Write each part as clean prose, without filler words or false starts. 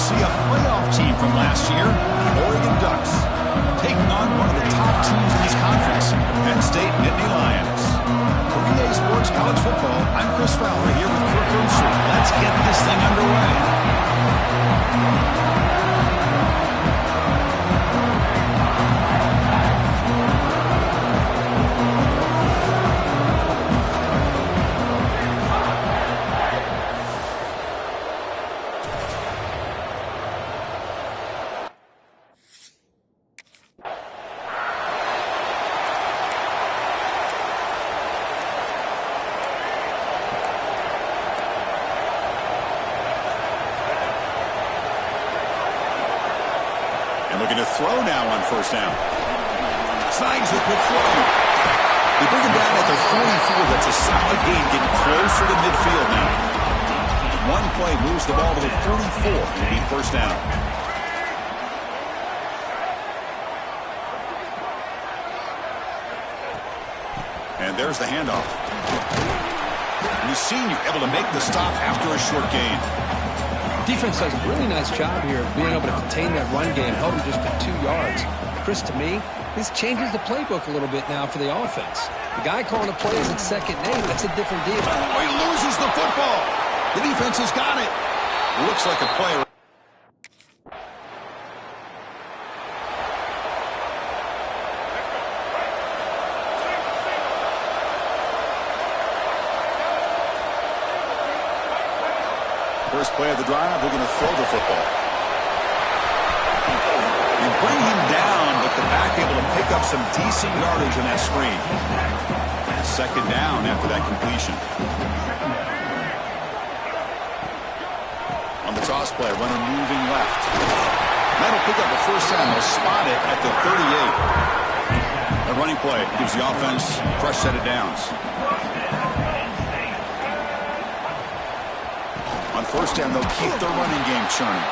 see a playoff team from last year, the Oregon Ducks, taking on one of the top teams in this conference, the Penn State Nittany Lions. For EA Sports College Football, I'm Chris Fowler here with Kirk Herbstreit. Let's get this thing underway. Looking to throw now on first down. Signs the quick throw. They bring him down at the 44. That's a solid gain, getting closer to midfield now. One play moves the ball to the 34 to be first down. And there's the handoff. And the senior able to make the stop after a short gain. Defense does a really nice job here of being able to contain that run game, held him just to 2 yards. Chris, to me, this changes the playbook a little bit now for the offense. The guy calling the plays at 2nd and 8, that's a different deal. Oh, he loses the football. The defense has got it. Looks like a play. First play of the drive, we're going to throw the football. You bring him down, but the back able to pick up some decent yardage on that screen. Second down after that completion. On the toss play, runner moving left. That'll pick up a first down. They'll spot it at the 38. A running play gives the offense a fresh set of downs. On first down, they'll keep their running game churning.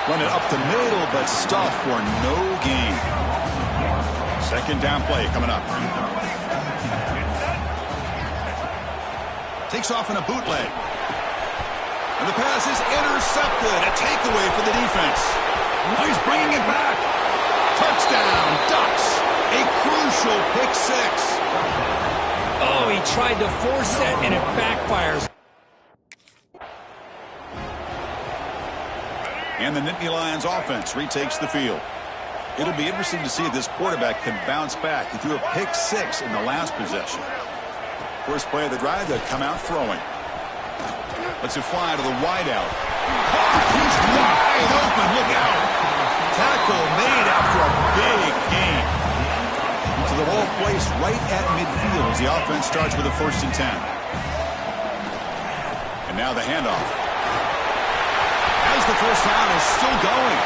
Run it up the middle, but stuff for no gain. Second down play coming up. Takes off in a bootleg. And the pass is intercepted. A takeaway for the defense. Now he's bringing it back. Touchdown, Ducks. A crucial pick six. Oh, he tried to force it, and it backfires. And the Nittany Lions offense retakes the field. It'll be interesting to see if this quarterback can bounce back. He threw a pick six in the last possession. First play of the drive, they'll come out throwing. Lets it fly to the wideout. Oh, he's wide open. Look out. Tackle made after a big gain. So the ball placed right at midfield as the offense starts with a 1st and 10. And now the handoff. As the first down is still going.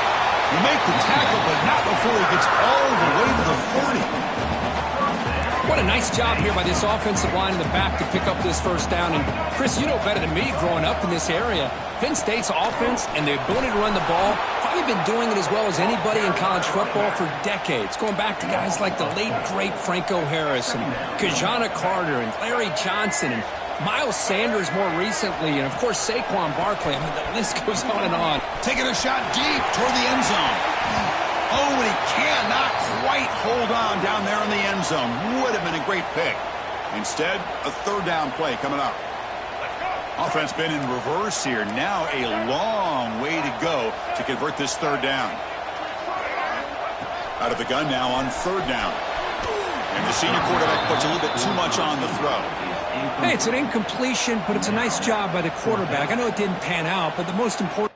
You make the tackle, but not before he gets all the way to the 40. What a nice job here by this offensive line in the back to pick up this first down. And, Chris, you know better than me growing up in this area. Penn State's offense and the ability to run the ball, probably been doing it as well as anybody in college football for decades. Going back to guys like the late, great Franco Harris and Kajana Carter and Larry Johnson and Miles Sanders more recently, and of course Saquon Barkley. I mean, the list goes on and on. Taking a shot deep toward the end zone. Oh, and he cannot quite hold on down there in the end zone. Would have been a great pick. Instead, a 3rd down play coming up. Offense been in reverse here. Now a long way to go to convert this 3rd down. Out of the gun now on 3rd down. And the senior quarterback puts a little bit too much on the throw. Hey, it's an incompletion, but it's a nice job by the quarterback. I know it didn't pan out, but the most important...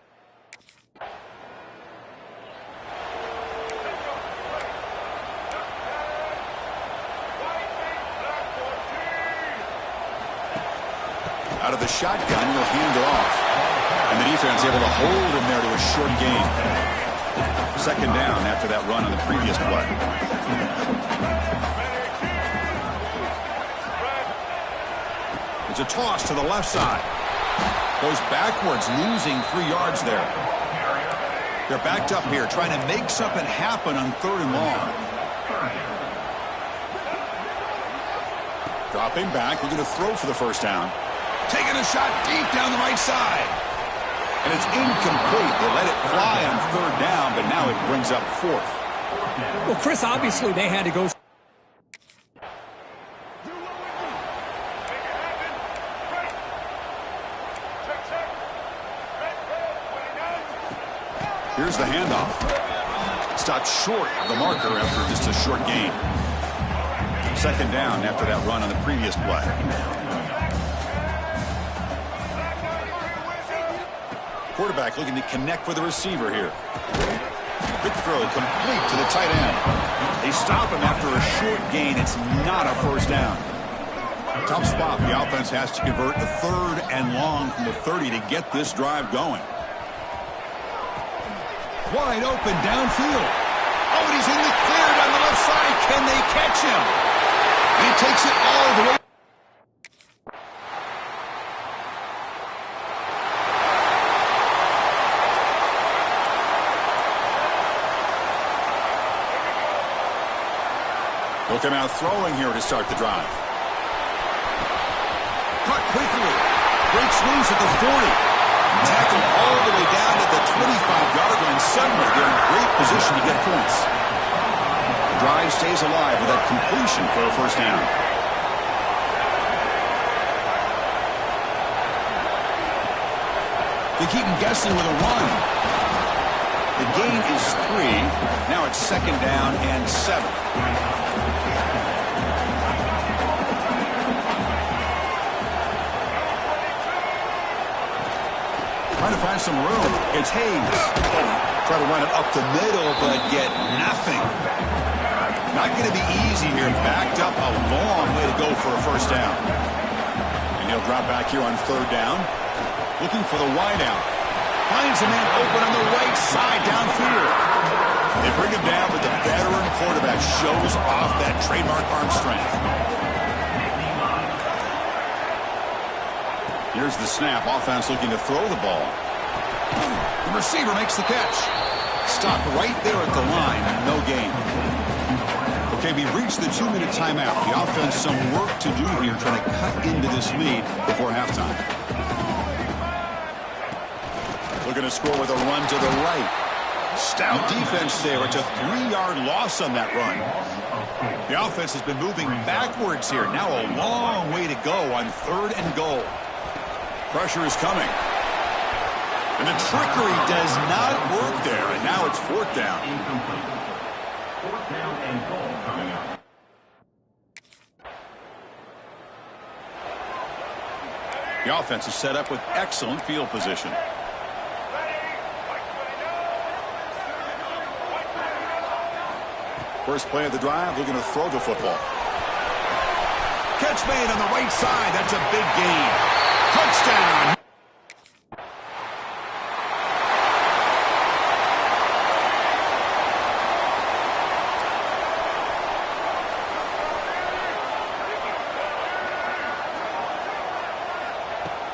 Out of the shotgun, he'll hand it off. And the defense able to hold him there to a short gain. 2nd down after that run on the previous play. It's a toss to the left side. Goes backwards, losing 3 yards there. They're backed up here, trying to make something happen on 3rd and long. Dropping back, we're going to throw for the first down. Taking a shot deep down the right side. And it's incomplete. They let it fly on third down, but now it brings up fourth. Well, Chris, obviously they had to go. Here's the handoff. Stopped short of the marker after just a short gain. Second down after that run on the previous play. Quarterback looking to connect with the receiver here. Quick throw, complete to the tight end. They stop him after a short gain. It's not a first down. Tough spot. The offense has to convert a third and long from the 30 to get this drive going. Wide open downfield. Oh, and he's in the clear down the left side. Can they catch him? He takes it all the way. He'll come out throwing here to start the drive. Cut quickly. Breaks loose at the 40. Tackled all the way down at the 25-yard line. Suddenly, they're in great position to get points. The drive stays alive with that completion for a first down. They keep him guessing with a run. The gain is 3. Now it's second down and 7. Trying to find some room. It's Hayes. Try to run it up the middle, but get nothing. Not going to be easy here. Backed up a long way to go for a first down. And he'll drop back here on third down. Looking for the wideout. Finds a man open on the right side downfield. They bring him down, but the veteran quarterback shows off that trademark arm strength. Here's the snap. Offense looking to throw the ball. The receiver makes the catch. Stopped right there at the line. No gain. Okay, we've reached the 2-minute timeout. The offense some work to do here trying to cut into this lead before halftime. Looking to score with a run to the right. Stout defense there. It's a 3-yard loss on that run. The offense has been moving backwards here. Now a long way to go on third and goal. Pressure is coming. And the trickery does not work there. And now it's fourth down. Fourth down and goal coming up. The offense is set up with excellent field position. First play of the drive, looking to throw the football. Catch made on the right side. That's a big gain. Touchdown.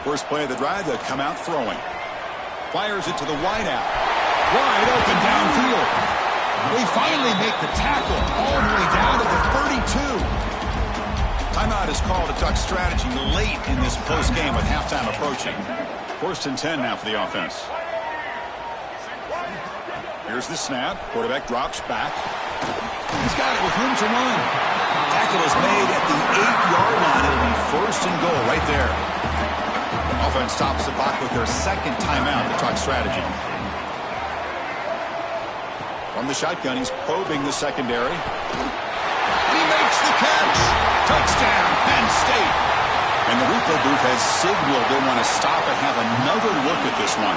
First play of the drive, they'll come out throwing. Fires it to the wideout. Wide open downfield. They finally make the tackle all the way down to the 32. Timeout is called to talk strategy late in this close game with halftime approaching. First and 10 now for the offense. Here's the snap. Quarterback drops back. He's got it with room to run. Tackle is made at the 8-yard line. It'll be first and goal right there. Offense stops the clock with their second timeout to talk strategy. From the shotgun, he's probing the secondary. And he makes the catch. Touchdown, Penn State. And the replay booth has signaled they want to stop and have another look at this one.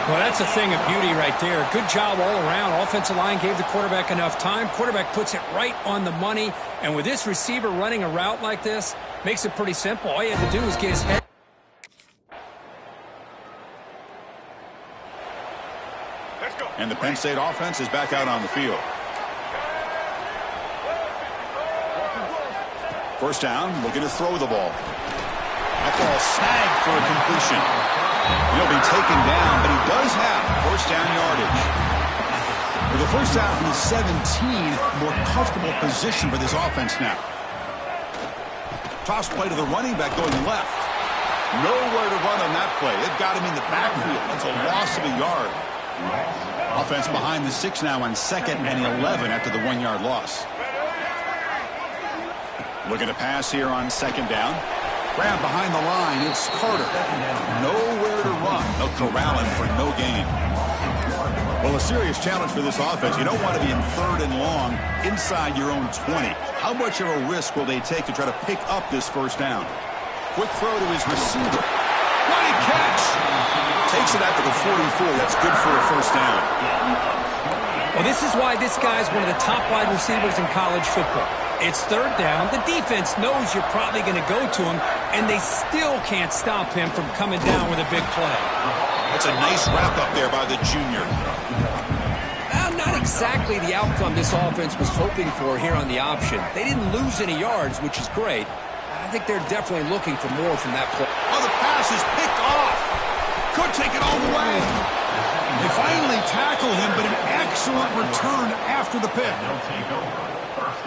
Well, that's a thing of beauty right there. Good job all around. Offensive line gave the quarterback enough time. Quarterback puts it right on the money. And with this receiver running a route like this, makes it pretty simple. All you have to do is get his head. And the Penn State offense is back out on the field. First down, looking to throw the ball. That ball snagged for a completion. He'll be taken down, but he does have first down yardage. With the first down from the 17, more comfortable position for this offense now. Toss play to the running back going left. Nowhere to run on that play. They've got him in the backfield. That's a loss of a yard. Offense behind the 6 now on 2nd and 11 after the 1-yard loss. Looking to pass here on 2nd down. Grab behind the line. It's Carter. Nowhere to run. They'll corral him for no gain. Well, a serious challenge for this offense. You don't want to be in 3rd and long inside your own 20. How much of a risk will they take to try to pick up this 1st down? Quick throw to his receiver. Great catch. Takes it out to the 44. That's good for a 1st down. Well, this is why this guy's one of the top wide receivers in college football. It's 3rd down. The defense knows you're probably going to go to him, and they still can't stop him from coming down with a big play. That's a nice wrap-up there by the junior. Not exactly the outcome this offense was hoping for here on the option. They didn't lose any yards, which is great. I think they're definitely looking for more from that play. Oh, the pass is picked off. Could take it all the way. They finally tackle him, but an excellent return after the pick.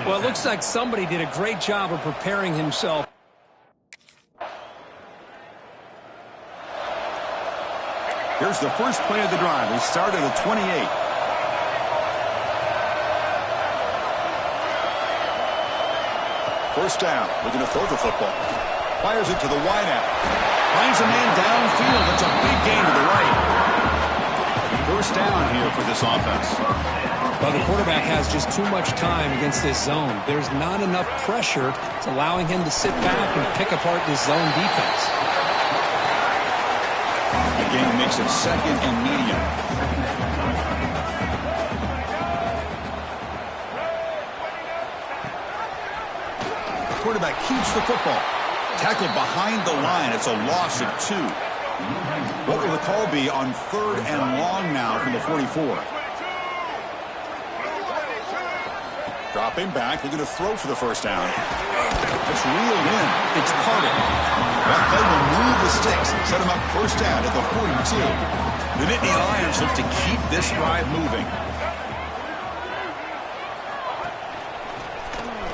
Well, it looks like somebody did a great job of preparing himself. Here's the first play of the drive. They start at the 28. First down, looking to throw the football. Fires it to the wideout. Finds a man downfield. That's a big gain to the right. First down here for this offense. Well, the quarterback has just too much time against this zone. There's not enough pressure. It's allowing him to sit back and pick apart this zone defense. The game makes it 2nd and medium. Quarterback keeps the football. Tackled behind the line. It's a loss of 2. What will the call be on 3rd and long now from the 44? Dropping back. They're going to throw for the 1st down. It's reeled in. It's Carter. That play will move the sticks. Set him up 1st down at the 42. The Nittany Lions look to keep this drive moving.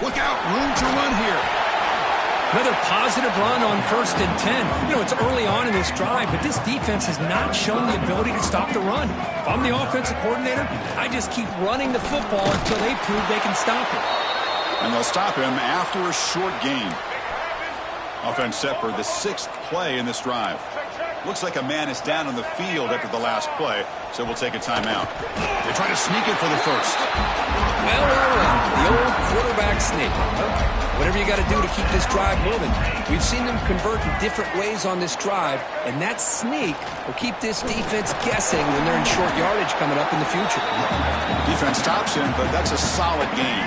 Look out, room to run here. Another positive run on 1st and 10. You know, it's early on in this drive, but this defense has not shown the ability to stop the run. If I'm the offensive coordinator, I just keep running the football until they prove they can stop it. And they'll stop him after a short gain. Offense set for the 6th play in this drive. Looks like a man is down on the field after the last play, so we'll take a timeout. They try to sneak it for the 1st. Well, the old quarterback sneak. Whatever you got to do to keep this drive moving. We've seen them convert in different ways on this drive, and that sneak will keep this defense guessing when they're in short yardage coming up in the future. Defense stops him, but that's a solid gain.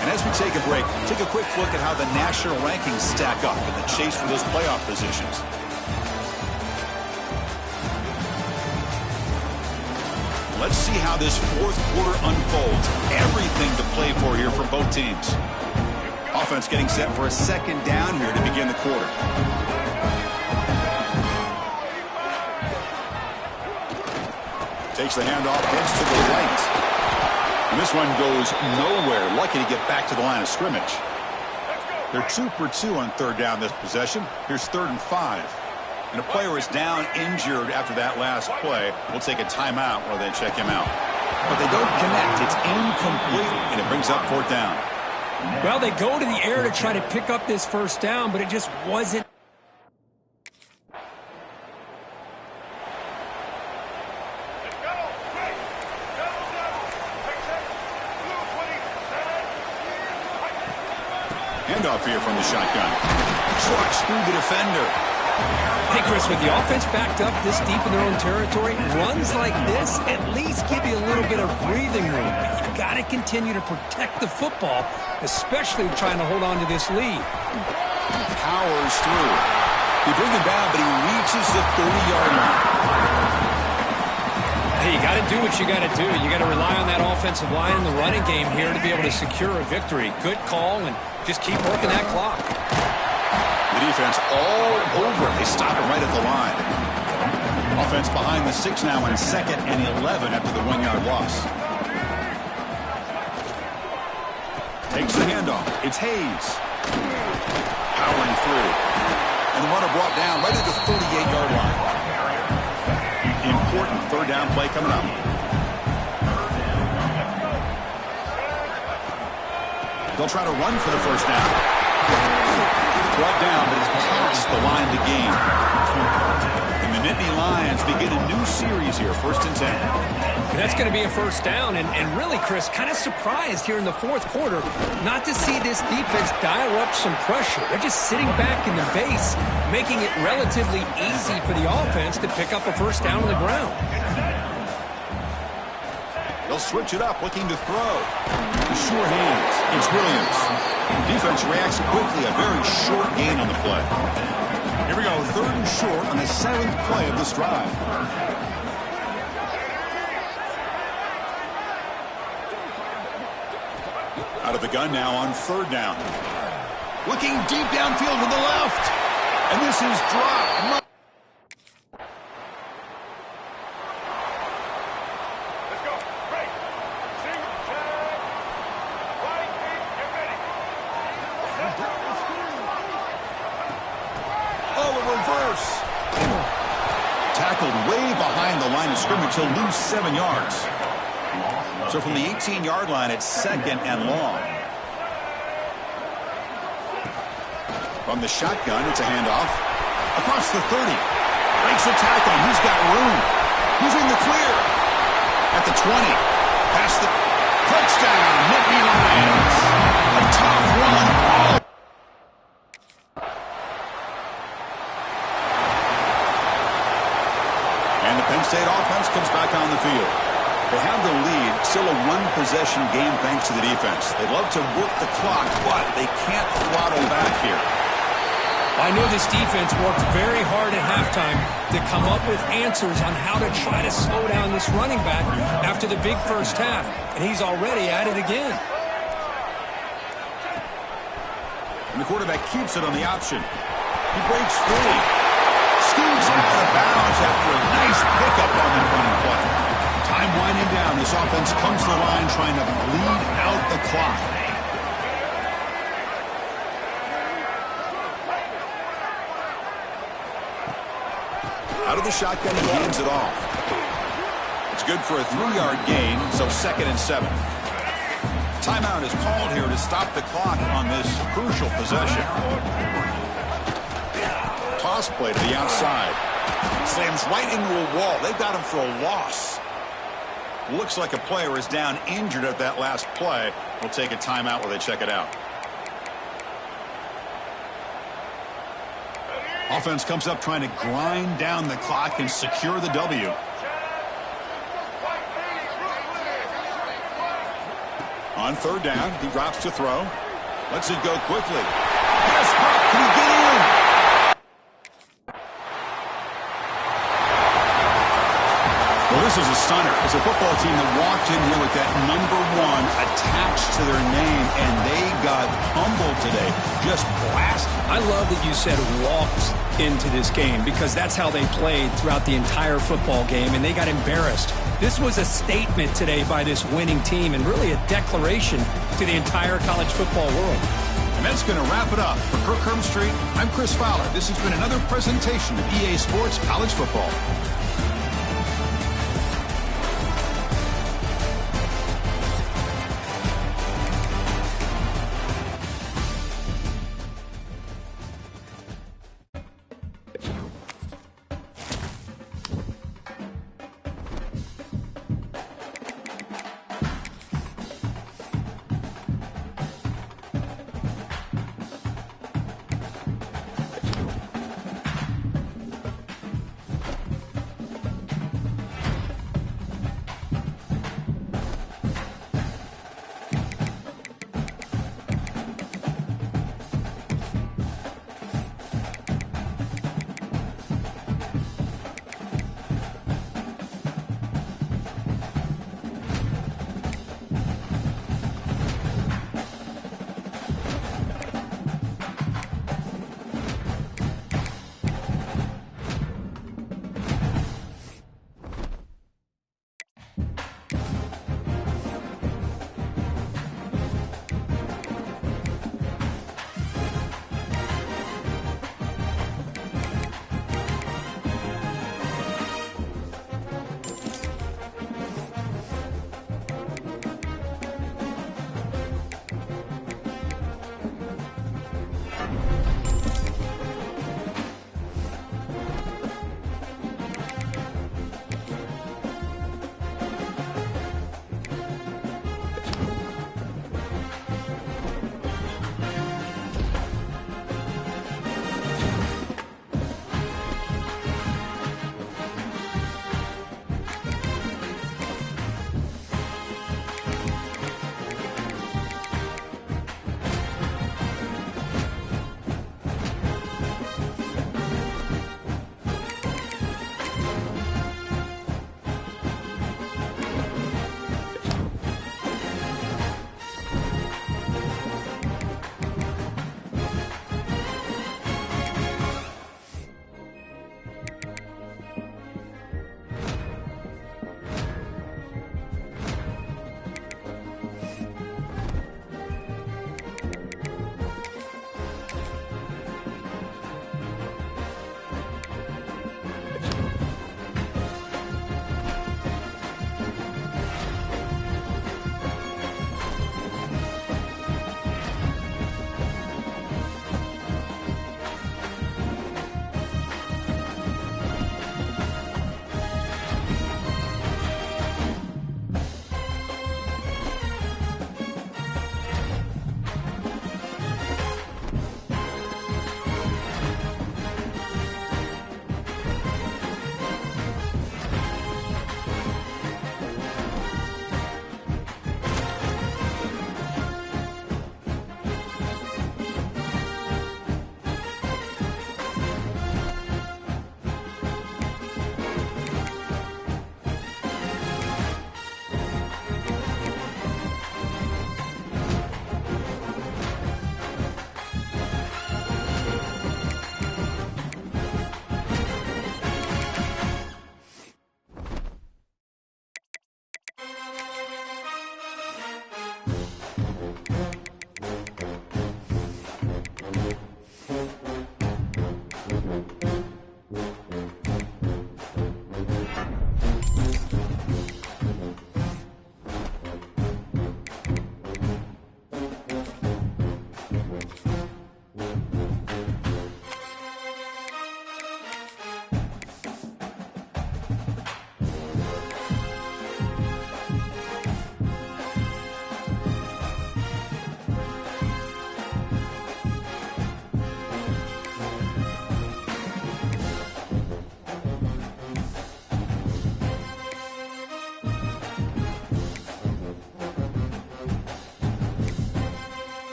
And as we take a break, take a quick look at how the national rankings stack up in the chase for those playoff positions. Let's see how this 4th quarter unfolds. Everything to play for here from both teams. Offense getting set for a 2nd down here to begin the quarter. Takes the handoff, gets to the right. And this one goes nowhere. Lucky to get back to the line of scrimmage. They're 2 for 2 on 3rd down this possession. Here's 3rd and 5. And a player is down injured after that last play. We'll take a timeout while they check him out. But they don't connect. It's incomplete, and it brings up 4th down. Well, they go to the air to try to pick up this 1st down, but it just wasn't. Handoff here from the shotgun. Trucks through the defender. Hey, Chris, with the offense backed up this deep in their own territory, runs like this at least give you a little bit of breathing room. But you've got to continue to protect the football, especially trying to hold on to this lead. Powers through. They bring him down, but he reaches the 30-yard line. Hey, you got to do what you got to do. You got to rely on that offensive line in the running game here to be able to secure a victory. Good call, and just keep working that clock. The defense all over. They stop him right at the line. Offense behind the 6 now on 2nd and 11 after the 1-yard loss. Takes the handoff. It's Hayes. Powering through. And the runner brought down right at the 38-yard line. Important third down play coming up. They'll try to run for the first down. Brought down, but it's past the line to gain. And the Nittany Lions begin a new series here, 1st and 10. That's going to be a first down, and really, Chris, kind of surprised here in the fourth quarter not to see this defense dial up some pressure. They're just sitting back in the base, making it relatively easy for the offense to pick up a first down on the ground. They'll switch it up, looking to throw. Sure hands. It's Williams. Defense reacts quickly, a very short gain on the play. Here we go, 3rd and short on the 7th play of this drive. Out of the gun now on 3rd down. Looking deep downfield to the left. And this is dropped. Tackled way behind the line of scrimmage. He'll lose 7 yards. So from the 18-yard line, it's 2nd and long. From the shotgun, it's a handoff. Across the 30. Breaks a tackle. He's got room. He's in the clear. At the 20. Past the touchdown. Nittany Lions. A tough run. And the Penn State offense comes back on the field. They have the lead, still a one-possession game thanks to the defense. They love to work the clock, but they can't throttle back here. I know this defense worked very hard at halftime to come up with answers on how to try to slow down this running back after the big first half, and he's already at it again. And the quarterback keeps it on the option. He breaks free. Scoots out of bounds after a nice pickup on the running play. Time winding down. This offense comes to the line trying to bleed out the clock. Out of the shotgun, he hands it off. It's good for a 3-yard gain, so 2nd and 7. Timeout is called here to stop the clock on this crucial possession. Toss play to the outside. Slams right into a wall. They've got him for a loss. Looks like a player is down injured at that last play. We'll take a timeout while they check it out. Offense comes up trying to grind down the clock and secure the W. On 3rd down, he drops to throw. Lets it go quickly. Yes, can he get in? Well, this is a stunner. It's a football team that walked in here with that number 1 attached to their name, and they got humbled today. Just blasted. I love that you said walked into this game because that's how they played throughout the entire football game, and they got embarrassed. This was a statement today by this winning team and really a declaration to the entire college football world. And that's going to wrap it up. For Kirk Herbstreit, I'm Chris Fowler. This has been another presentation of EA Sports College Football.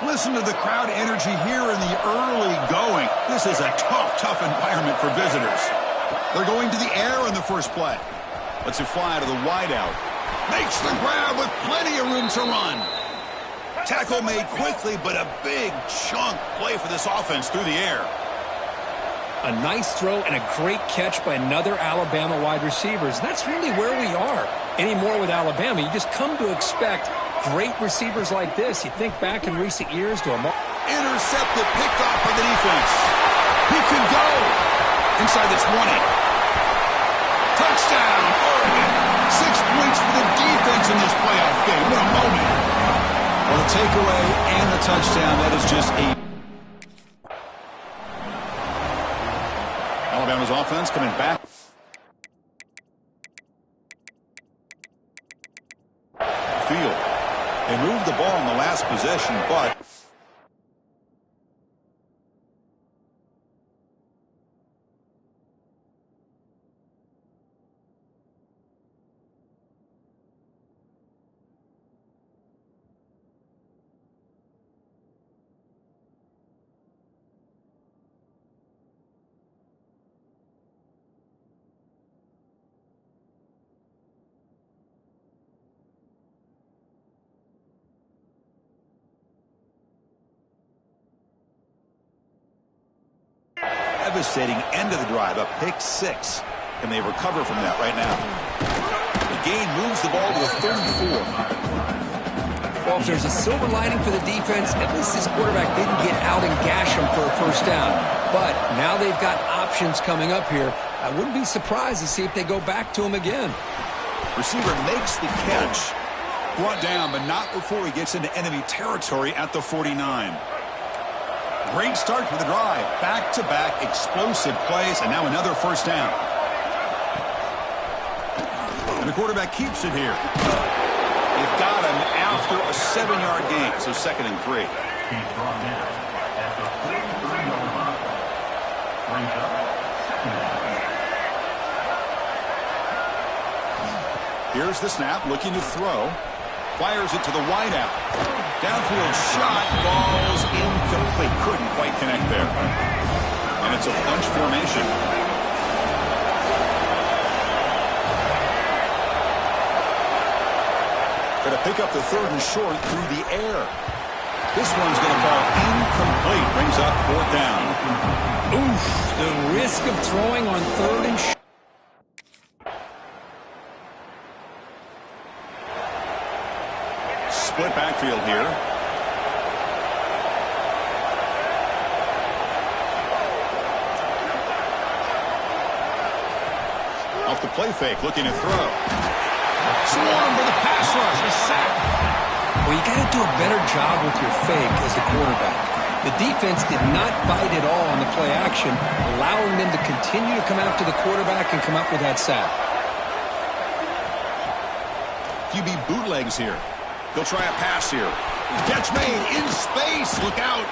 Listen to the crowd energy here in the early going. This is a tough environment for visitors. They're going to the air on the first play. Lets it fly to the wideout. Makes the grab with plenty of room to run. Tackle made quickly, but a big chunk play for this offense through the air. A nice throw and a great catch by another Alabama wide receivers. That's really where we are anymore with Alabama. You just come to expect great receivers like this. You think back in recent years to a more... Intercepted, picked off by the defense. He can go. Inside the 20. Touchdown, Oregon. 6 points for the defense in this playoff game. What a moment. Well, the takeaway and the touchdown, that is just a... Alabama's offense coming back. Field. They moved the ball in the last possession, but... Devastating end of the drive, a pick 6. Can they recover from that right now? The gain moves the ball to a 34. Well, if there's a silver lining for the defense, at least this quarterback didn't get out and gash him for a first down. But now they've got options coming up here. I wouldn't be surprised to see if they go back to him again. Receiver makes the catch. Brought down, but not before he gets into enemy territory at the 49. Great start to the drive. Back-to-back explosive plays, and now another first down. And the quarterback keeps it here. They've got him after a 7-yard gain, so 2nd and 3. Here's the snap, looking to throw. Fires it to the wideout. Downfield shot, falls incomplete. Couldn't quite connect there. And it's a bunch formation. Going to pick up the 3rd and short through the air. This one's going to fall incomplete. Brings up 4th down. Oof, the risk of throwing on 3rd and short. Split backfield here. Off the play fake, looking to throw. Swarmed by the pass rush. A sack. Well, you got to do a better job with your fake as the quarterback. The defense did not bite at all on the play action, allowing them to continue to come after the quarterback and come up with that sack. QB bootlegs here. He'll try a pass here. Catch made in space. Look out.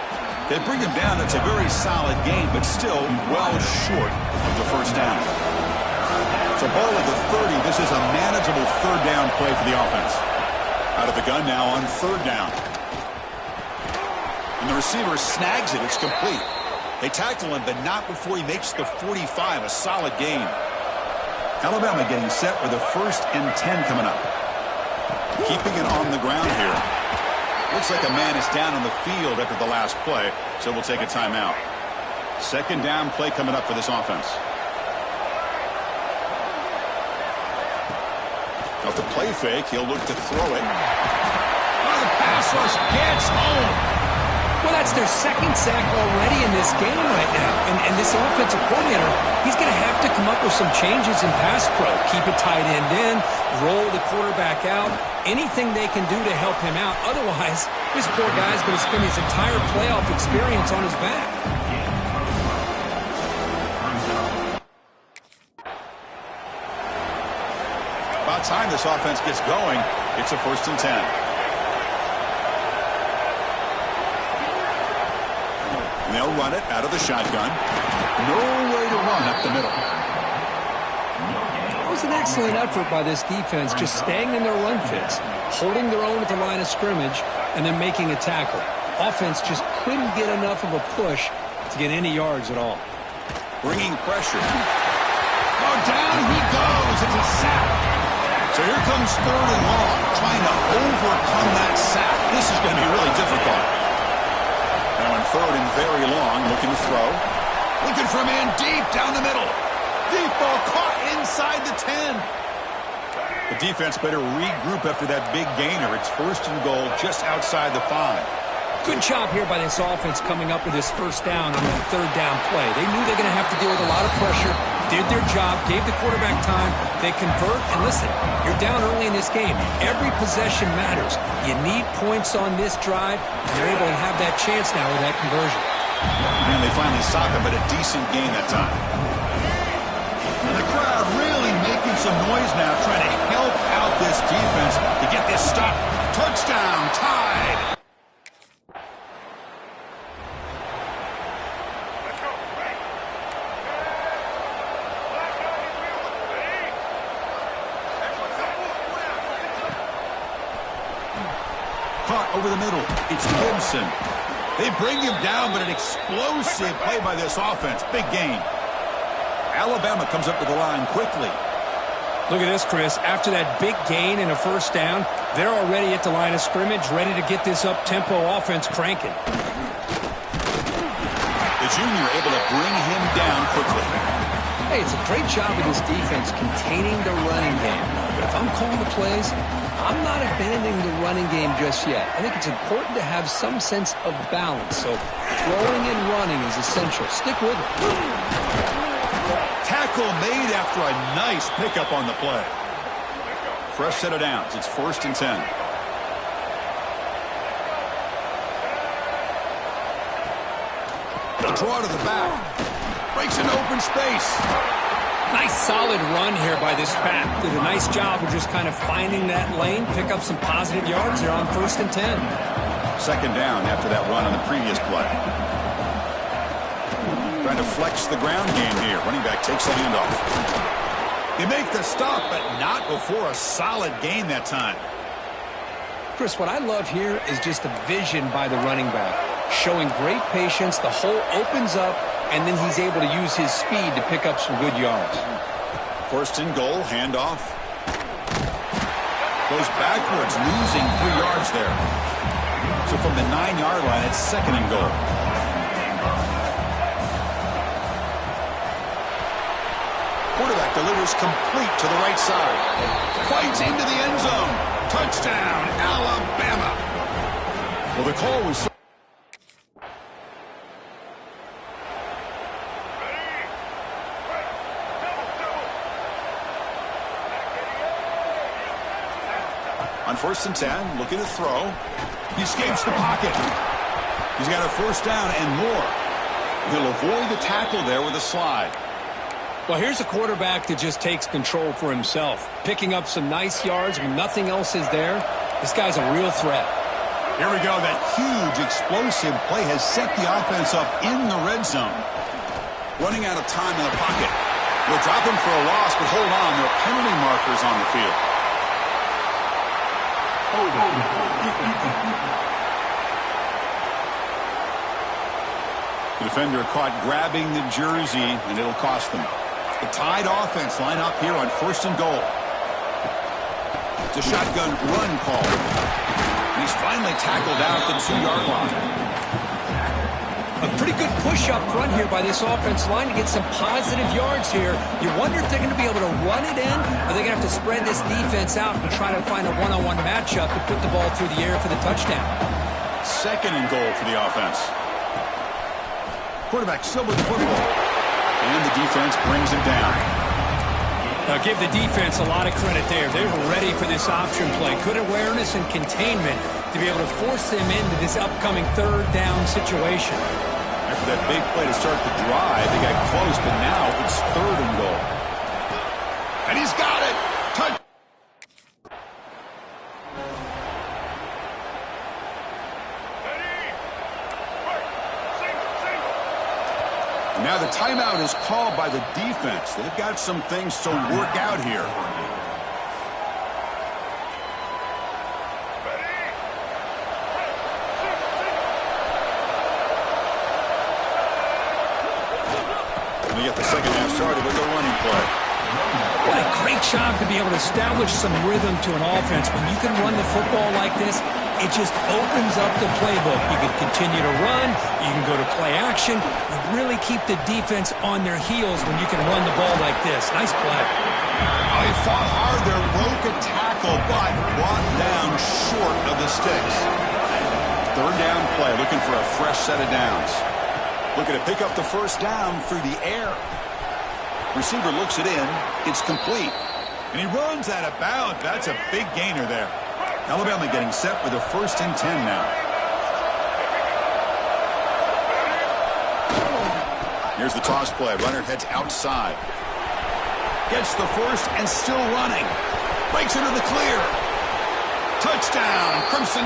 They bring him down. It's a very solid game, but still well short of the first down. It's a ball at the 30. This is a manageable 3rd down play for the offense. Out of the gun now on 3rd down. And the receiver snags it. It's complete. They tackle him, but not before he makes the 45. A solid gain. Alabama getting set for the 1st and 10 coming up. Keeping it on the ground here. Looks like a man is down on the field after the last play, so we'll take a timeout. 2nd down play coming up for this offense. Off the play fake, he'll look to throw it. Oh, the pass rush gets home. Well, that's their 2nd sack already in this game right now. And this offensive coordinator, he's going to have to come up with some changes in pass pro. Keep a tight end in, roll the quarterback out, anything they can do to help him out. Otherwise, this poor guy's going to spend his entire playoff experience on his back. About time this offense gets going. It's a 1st and 10. And they'll run it out of the shotgun. No way to run up the middle. That was an excellent effort by this defense, just staying in their run fits, holding their own at the line of scrimmage, and then making a tackle. Offense just couldn't get enough of a push to get any yards at all. Bringing pressure. Oh, down he goes. It's a sack. So here comes 3rd and long, trying to overcome that sack. This is going to be really difficult. Now in 3rd and very long, looking to throw. Looking for a man deep down the middle. Deep ball caught inside the 10. The defense better regroup after that big gainer. It's 1st and goal just outside the 5. Good job here by this offense coming up with this 1st down on that 3rd down play. They knew they're going to have to deal with a lot of pressure, did their job, gave the quarterback time. They convert, and listen, you're down early in this game. Every possession matters. You need points on this drive, and they're able to have that chance now with that conversion. And they finally stop him, but a decent gain that time. And the crowd really making some noise now, trying to help out this defense to get this stop. Touchdown, tied. Caught over the middle. It's Gibson. They bring him down, but an explosive play by this offense. Big gain. Alabama comes up to the line quickly. Look at this, Chris. After that big gain and a 1st down, they're already at the line of scrimmage, ready to get this up-tempo offense cranking. The junior able to bring him down quickly. Hey, it's a great job of this defense containing the running game. But if I'm calling the plays, I'm not abandoning the running game just yet. I think it's important to have some sense of balance. So throwing and running is essential. Stick with it. Tackle made after a nice pickup on the play. Fresh set of downs. It's 1st and 10. A draw to the back. Breaks an open space. Nice solid run here by this back. Did a nice job of just kind of finding that lane, pick up some positive yards. They're on 1st and 10. 2nd down after that run on the previous play. Trying to flex the ground game here. Running back takes the handoff. They make the stop, but not before a solid gain that time. Chris, what I love here is just the vision by the running back. Showing great patience. The hole opens up, and then he's able to use his speed to pick up some good yards. 1st and goal, handoff. Goes backwards, losing 3 yards there. So from the 9-yard line, it's 2nd and goal. Quarterback delivers complete to the right side. Fights into the end zone. Touchdown, Alabama. Well, the call was... On 1st and 10, looking to throw. He escapes the pocket. He's got a 1st down and more. He'll avoid the tackle there with a slide. Well, here's a quarterback that just takes control for himself. Picking up some nice yards when nothing else is there. This guy's a real threat. Here we go. That huge explosive play has set the offense up in the red zone. Running out of time in the pocket. We'll drop him for a loss, but hold on. There are penalty markers on the field. The defender caught grabbing the jersey, and it'll cost them. The Tide offense line up here on 1st and goal. It's a shotgun run call. And he's finally tackled out at the 2-yard line. A pretty good push up front here by this offense line to get some positive yards here. You wonder if they're going to be able to run it in, or they're going to have to spread this defense out and try to find a one-on-one matchup to put the ball through the air for the touchdown. 2nd and goal for the offense. Quarterback still with the football. And the defense brings him down. Now give the defense a lot of credit there. They were ready for this option play. Good awareness and containment to be able to force them into this upcoming 3rd down situation. After that big play to start the drive, they got close, but now it's 3rd and goal. And he's got it! Touch! Now the timeout is called by the defense. They've got some things to work out here. to get the second half started with a running play. What a great job to be able to establish some rhythm to an offense. When you can run the football like this, it just opens up the playbook. You can continue to run. You can go to play action. You really keep the defense on their heels when you can run the ball like this. Nice play. Oh, he fought hard there, broke a tackle, but brought down short of the sticks. Third down play, looking for a fresh set of downs. Looking to pick up the first down through the air. Receiver looks it in. It's complete. And he runs out of bounds. That's a big gainer there. Alabama getting set with a 1st and 10 now. Here's the toss play. Runner heads outside. Gets the first and still running. Breaks into the clear. Touchdown, Crimson.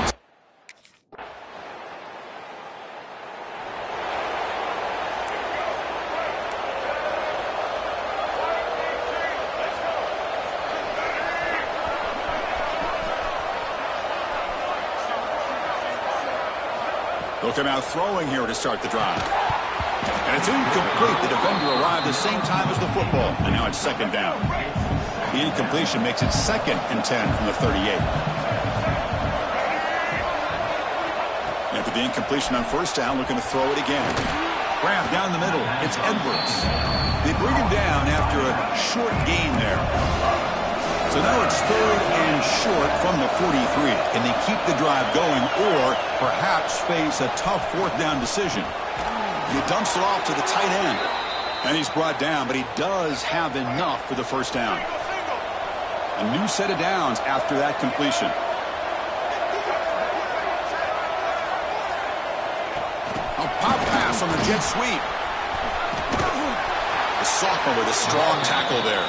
They'll come out throwing here to start the drive. And it's incomplete. The defender arrived the same time as the football. And now it's 2nd down. The incompletion makes it 2nd and 10 from the 38. After the incompletion on 1st down, looking to throw it again. Grab down the middle. It's Edwards. They bring him down after a short gain there. So now it's 3rd and short from the 43. Can they keep the drive going or perhaps face a tough 4th down decision? He dumps it off to the tight end. And he's brought down, but he does have enough for the 1st down. A new set of downs after that completion. A pop pass on the jet sweep. The sophomore with a strong tackle there.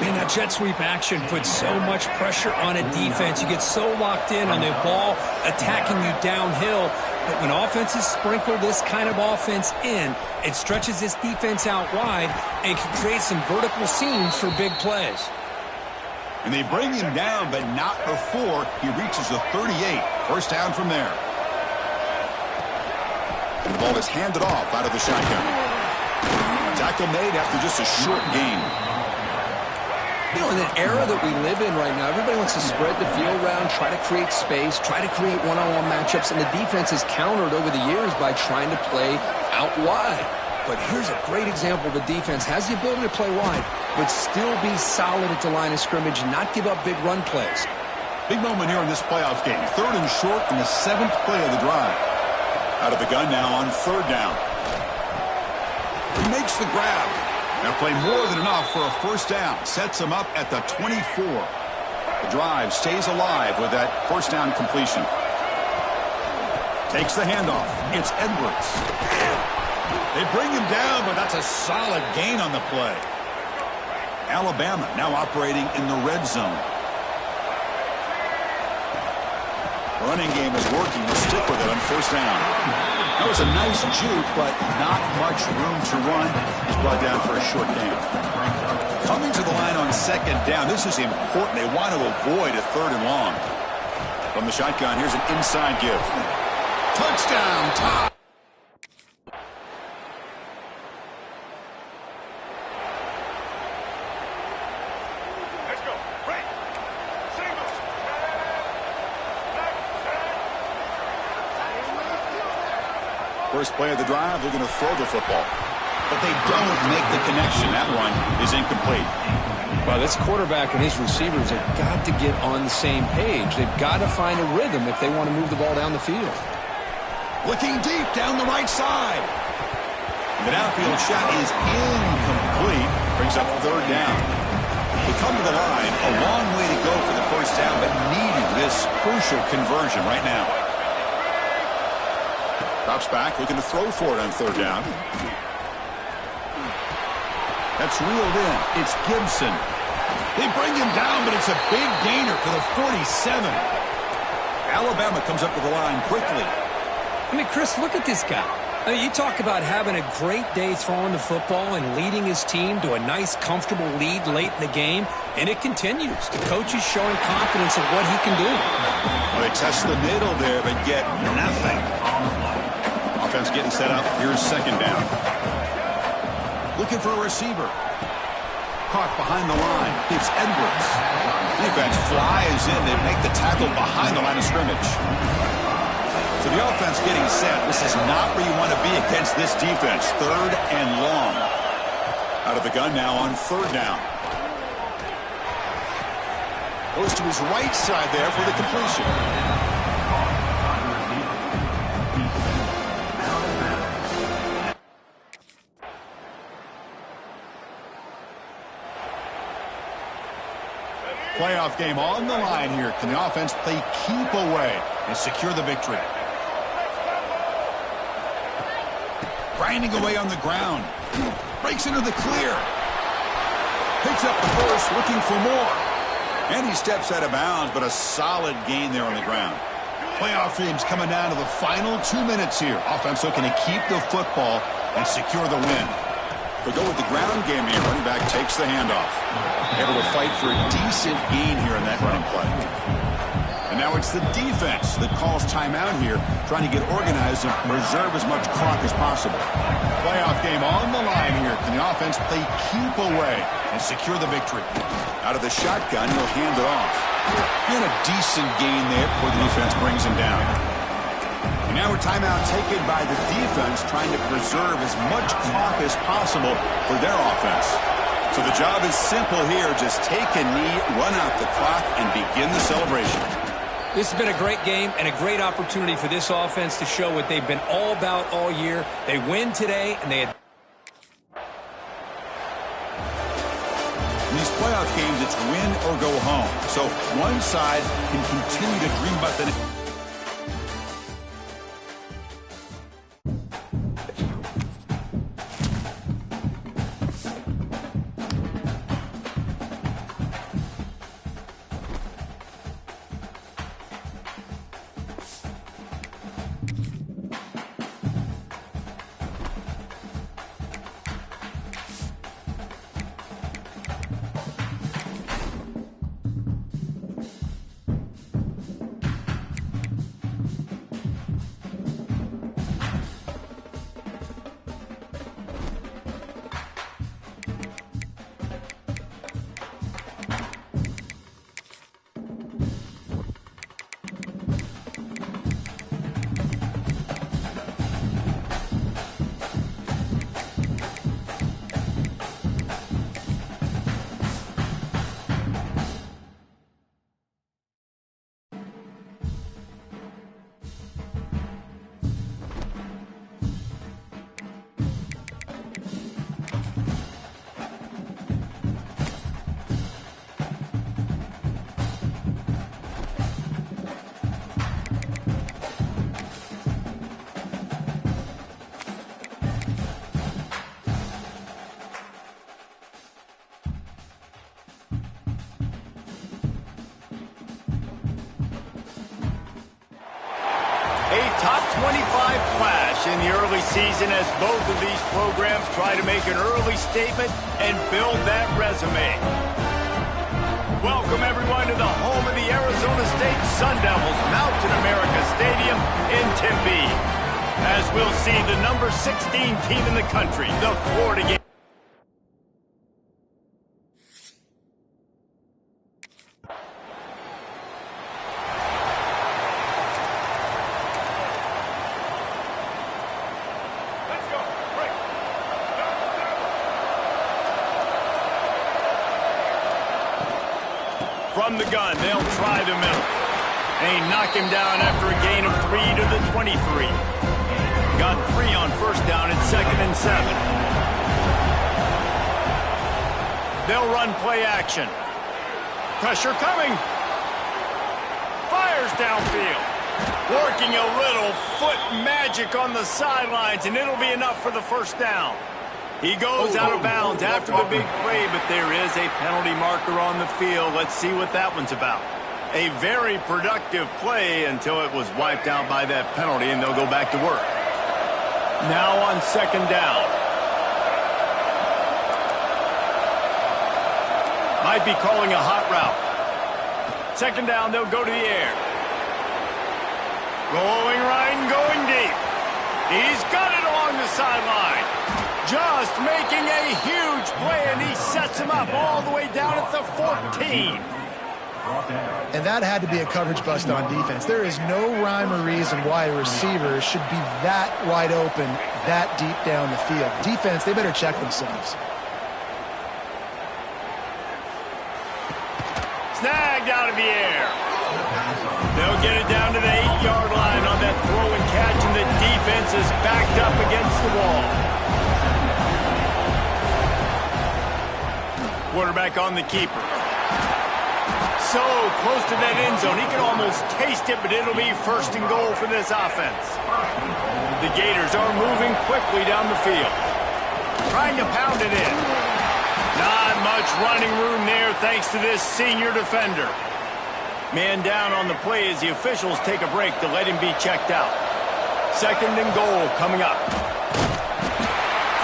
Man, that jet sweep action puts so much pressure on a defense. You get so locked in on the ball attacking you downhill. But when offenses sprinkle this kind of offense in, it stretches this defense out wide and can create some vertical seams for big plays. And they bring him down, but not before he reaches the 38. 1st down from there. And the ball is handed off out of the shotgun. Tackle made after just a short gain. You know, in the era that we live in right now, everybody wants to spread the field around, try to create space, try to create one-on-one matchups, and the defense has countered over the years by trying to play out wide. But here's a great example. The defense has the ability to play wide, but still be solid at the line of scrimmage and not give up big run plays. Big moment here in this playoff game. 3rd and short in the 7th play of the drive. Out of the gun now on 3rd down. He makes the grab. Now play more than enough for a 1st down. Sets him up at the 24. The drive stays alive with that 1st down completion. Takes the handoff. It's Edwards. They bring him down, but that's a solid gain on the play. Alabama now operating in the red zone. Running game is working. We'll stick with it on 1st down. That was a nice juke, but not much room to run. He's brought down for a short gain. Coming to the line on 2nd down. This is important. They want to avoid a 3rd and long. From the shotgun, here's an inside give. Touchdown, Todd. First play of the drive, they're going to throw the football. But they don't make the connection. That one is incomplete. Well, this quarterback and his receivers have got to get on the same page. They've got to find a rhythm if they want to move the ball down the field. Looking deep down the right side. The downfield shot is incomplete. Brings up 3rd down. They come to the line. A long way to go for the 1st down, but needing this crucial conversion right now. Drops back, looking to throw for it on 3rd down. That's reeled in. It's Gibson. They bring him down, but it's a big gainer to the 47. Alabama comes up to the line quickly. I mean, Chris, look at this guy. I mean, you talk about having a great day throwing the football and leading his team to a nice, comfortable lead late in the game, and it continues. The coach is showing confidence of what he can do. Well, they test the middle there, but get nothing. Offense getting set up. Here's 2nd down. Looking for a receiver. Caught behind the line. It's Edwards. Defense flies in. They make the tackle behind the line of scrimmage. So the offense getting set. This is not where you want to be against this defense. 3rd and long. Out of the gun now on 3rd down. Goes to his right side there for the completion. Playoff game on the line here. Can the offense play keep away and secure the victory? Grinding away on the ground. Breaks into the clear. Picks up the first, looking for more. And he steps out of bounds, but a solid gain there on the ground. Playoff games coming down to the final 2 minutes here. Offense looking to keep the football and secure the win. They go with the ground game here. Running back takes the handoff. Able to fight for a decent gain here in that running play. And now it's the defense that calls timeout here, trying to get organized and reserve as much clock as possible. Playoff game on the line here. Can the offense play keep away and secure the victory? Out of the shotgun, he'll hand it off. And a decent gain there before the defense brings him down. And now a timeout taken by the defense, trying to preserve as much clock as possible for their offense. So the job is simple here. Just take a knee, run out the clock, and begin the celebration. This has been a great game and a great opportunity for this offense to show what they've been all about all year. They win today, and they had... In these playoff games, it's win or go home. So one side can continue to dream about the next. Top 25 clash in the early season as both of these programs try to make an early statement and build that resume. Welcome, everyone, to the home of the Arizona State Sun Devils, Mountain America Stadium in Tempe. As we'll see the number 16 team in the country, the Florida Gators. From the gun, they'll try the middle. They knock him down after a gain of 3 to the 23. Got 3 on first down and 2nd and 7. They'll run play action. Pressure coming. Fires downfield. Working a little foot magic on the sidelines, and it'll be enough for the first down. He goes out of bounds after the big play, but there is a penalty marker on the field. Let's see what that one's about. A very productive play until it was wiped out by that penalty, and they'll go back to work. Now on 2nd down. Might be calling a hot route. 2nd down, they'll go to the air. Going right and going deep. He's got it along the sideline. Just making a huge play, and he sets him up all the way down at the 14. And that had to be a coverage bust on defense. There is no rhyme or reason why a receiver should be that wide open, that deep down the field. Defense, they better check themselves. Snagged out of the air. They'll get it down to the 8-yard line on that throw and catch, and the defense is backed up against the wall. Quarterback on the keeper. So close to that end zone. He can almost taste it, but it'll be first and goal for this offense. The Gators are moving quickly down the field. Trying to pound it in. Not much running room there thanks to this senior defender. Man down on the play as the officials take a break to let him be checked out. Second and goal coming up.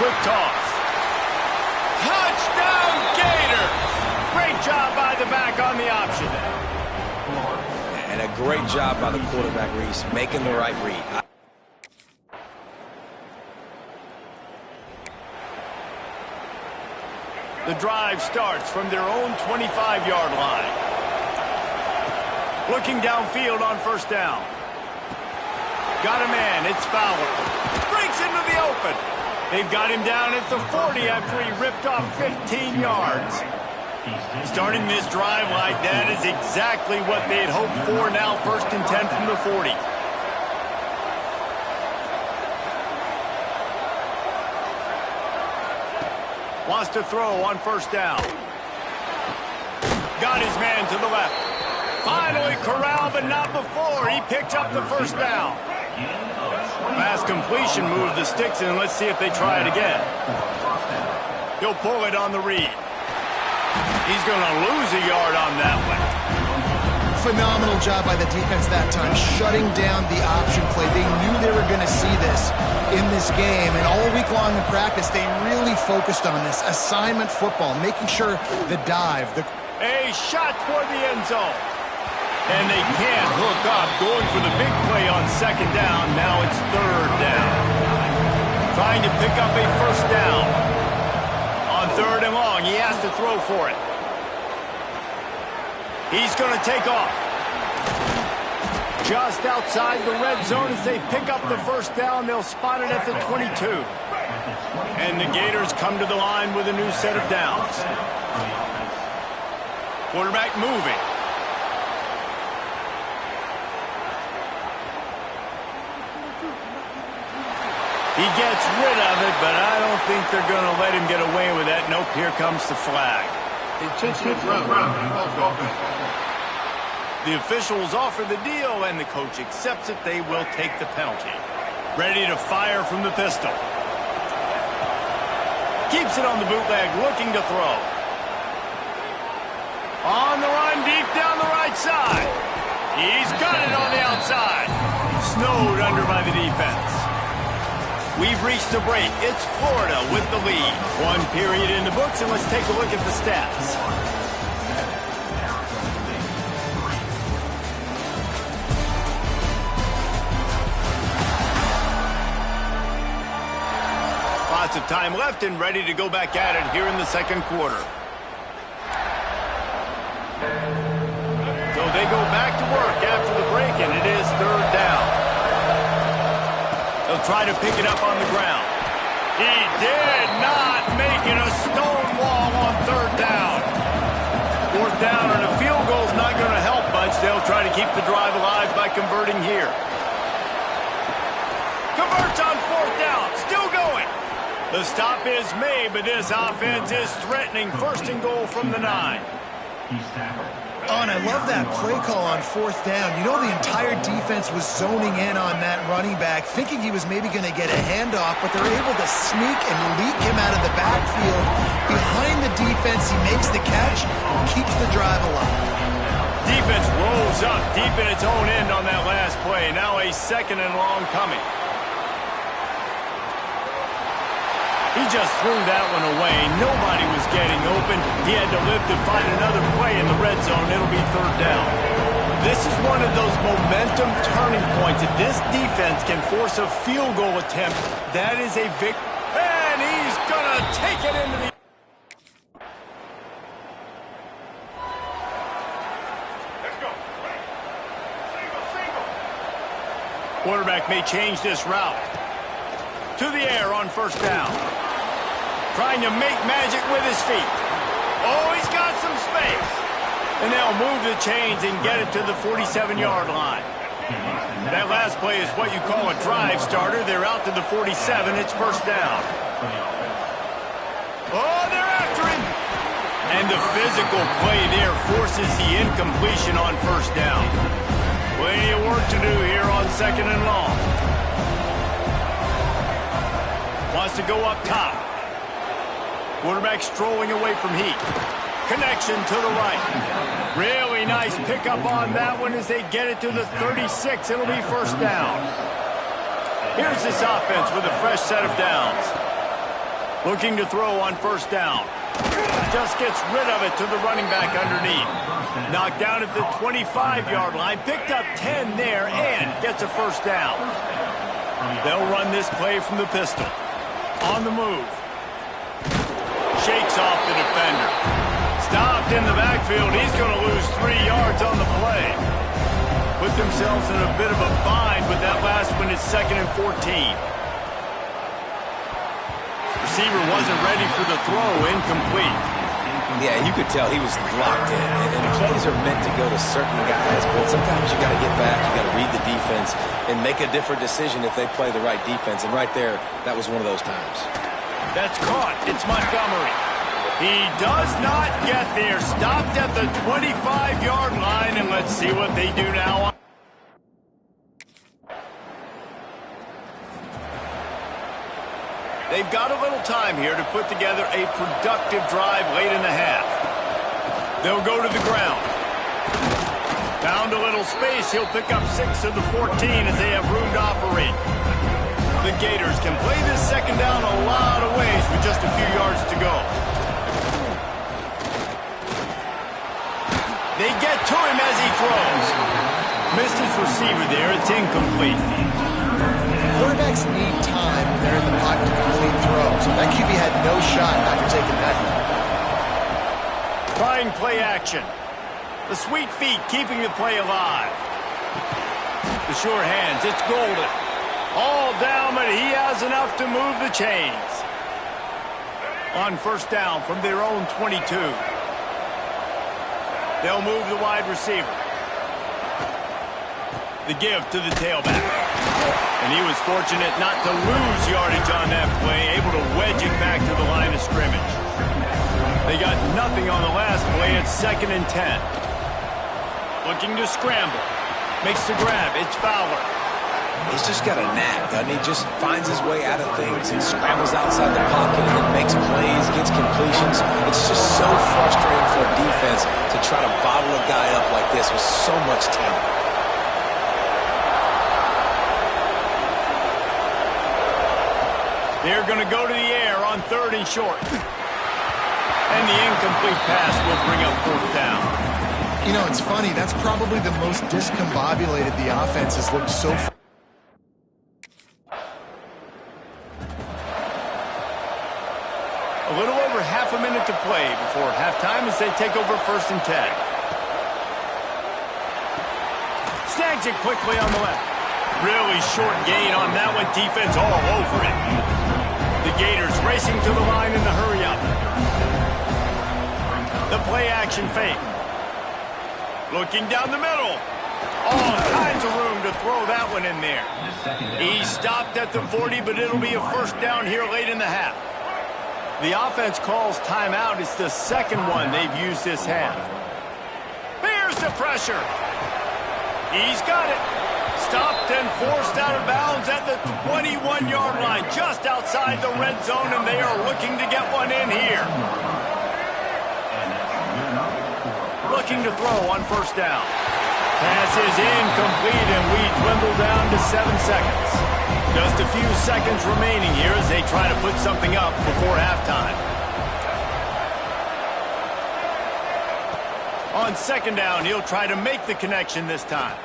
Quick toss. Touchdown Gators! Great job by the back on the option. And a great job by the quarterback, Reese, making the right read. The drive starts from their own 25-yard line. Looking downfield on first down. Got a man, it's Fowler. Breaks into the open. They've got him down at the 40 after he ripped off 15 yards. Starting this drive like that is exactly what they had hoped for. Now first and 10 from the 40. Wants to throw on first down. Got his man to the left. Finally corralled, but not before. He picked up the first down. Fast completion moved the sticks in. Let's see if they try it again. He'll pull it on the read. He's going to lose a yard on that one. Phenomenal job by the defense that time, shutting down the option play. They knew they were going to see this in this game, and all week long in practice, they really focused on this assignment football, making sure the dive. A shot toward the end zone. And they can't hook up, going for the big play on second down. Now it's third down. Trying to pick up a first down. On third and long, he has to throw for it. He's going to take off. Just outside the red zone as they pick up the first down. They'll spot it at the 22. And the Gators come to the line with a new set of downs. Quarterback moving. He gets rid of it, but I don't think they're going to let him get away with that. Nope, here comes the flag. The officials offer the deal, and the coach accepts it. They will take the penalty. Ready to fire from the pistol. Keeps it on the bootleg, looking to throw. On the run, deep down the right side. He's got it on the outside. Snowed under by the defense. We've reached the break. It's Florida with the lead. One period in the books, and let's take a look at the stats. Lots of time left and ready to go back at it here in the second quarter. So they go back to work after the break, and it is third down. They'll try to pick it up on the ground. He did not make it a stone wall on third down. Fourth down and a field goal is not going to help much. They'll try to keep the drive alive by converting here. Converts on fourth down. Still going. The stop is made, but this offense is threatening. First and goal from the 9. Oh, and I love that play call on fourth down. You know, the entire defense was zoning in on that running back, thinking he was maybe going to get a handoff, but they're able to sneak and leak him out of the backfield. Behind the defense, he makes the catch, keeps the drive alive. Defense rolls up deep in its own end on that last play. Now a second and long coming. He just threw that one away. Nobody was getting open. He had to live to find another play in the red zone. It'll be third down. This is one of those momentum turning points. If this defense can force a field goal attempt, that is a victory. And he's going to take it into the... Quarterback may change this route. To the air on first down. Trying to make magic with his feet. Oh, he's got some space. And they'll move the chains and get it to the 47-yard line. That last play is what you call a drive starter. They're out to the 47. It's first down. Oh, they're after him. And the physical play there forces the incompletion on first down. Plenty of work to do here on second and long. Wants to go up top. Quarterback strolling away from heat. Connection to the right. Really nice pickup on that one as they get it to the 36. It'll be first down. Here's this offense with a fresh set of downs. Looking to throw on first down. Just gets rid of it to the running back underneath. Knocked down at the 25-yard line. Picked up 10 there and gets a first down. They'll run this play from the pistol. On the move. Shakes off the defender. Stopped in the backfield. He's going to lose 3 yards on the play. Put themselves in a bit of a bind with that last one. It's second and 14. Receiver wasn't ready for the throw. Incomplete. Yeah, you could tell he was locked in. And plays are meant to go to certain guys, but sometimes you got to get back, you got to read the defense, and make a different decision if they play the right defense. And right there, that was one of those times. That's caught. It's Montgomery. He does not get there. Stopped at the 25-yard line, and let's see what they do now. They've got a little time here to put together a productive drive late in the half. They'll go to the ground. Found a little space. He'll pick up 6 of the 14 as they have room to operate. The Gators can play this second down a lot of ways with just a few yards to go. They get to him as he throws. Missed his receiver there. It's incomplete. Quarterbacks need time when they're in the pocket to complete throws. That QB had no shot after taking that. Trying play action. The sweet feet keeping the play alive. The sure hands. It's Golden. All down, but he has enough to move the chains. On first down from their own 22. They'll move the wide receiver. The give to the tailback. And he was fortunate not to lose yardage on that play, able to wedge it back to the line of scrimmage. They got nothing on the last play. It's second and 10. Looking to scramble. Makes the grab. It's Fowler. He's just got a knack, doesn't he? Just finds his way out of things and scrambles outside the pocket and then makes plays, gets completions. It's just so frustrating for a defense to try to bottle a guy up like this with so much talent. They're going to go to the air on third and short. And the incomplete pass will bring up fourth down. You know, it's funny. That's probably the most discombobulated the offense has looked so far. A little over half a minute to play before halftime as they take over first and 10. Snags it quickly on the left. Really short gain on that one. Defense all over it. The Gators racing to the line in the hurry-up. The play-action fake. Looking down the middle. All kinds of room to throw that one in there. He stopped at the 40, but it'll be a first down here late in the half. The offense calls timeout. It's the second one they've used this half. Here's the pressure. He's got it. Stopped and forced out of bounds at the 21-yard line, just outside the red zone, and they are looking to get one in here. Looking to throw on first down. Pass is incomplete, and we dwindle down to 7 seconds. Just a few seconds remaining here as they try to put something up before halftime. On second down, he'll try to make the connection this time.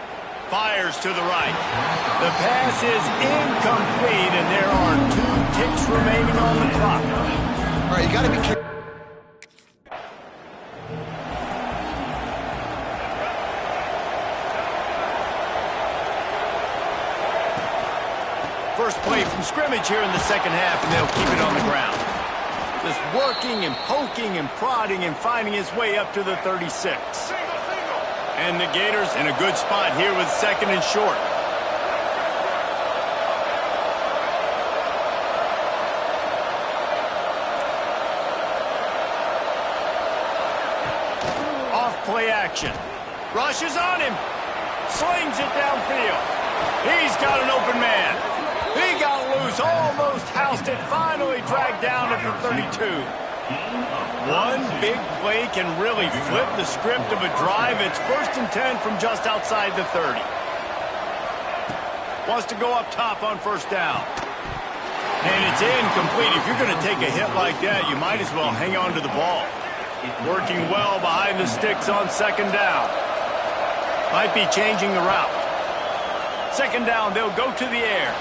Fires to the right. The pass is incomplete, and there are 2 ticks remaining on the clock. All right, you got to be careful. First play from scrimmage here in the second half, and they'll keep it on the ground. Just working and poking and prodding and finding his way up to the 36. And the Gators in a good spot here with second and short. Off play action. Rushes on him. Slings it downfield. He's got an open man. He got loose, almost housed it, finally dragged down at the 32. One big play can really flip the script of a drive. It's 1st and 10 from just outside the 30. Wants to go up top on first down. And it's incomplete. If you're going to take a hit like that, you might as well hang on to the ball. Working well behind the sticks on second down. Might be changing the route. Second down, they'll go to the air.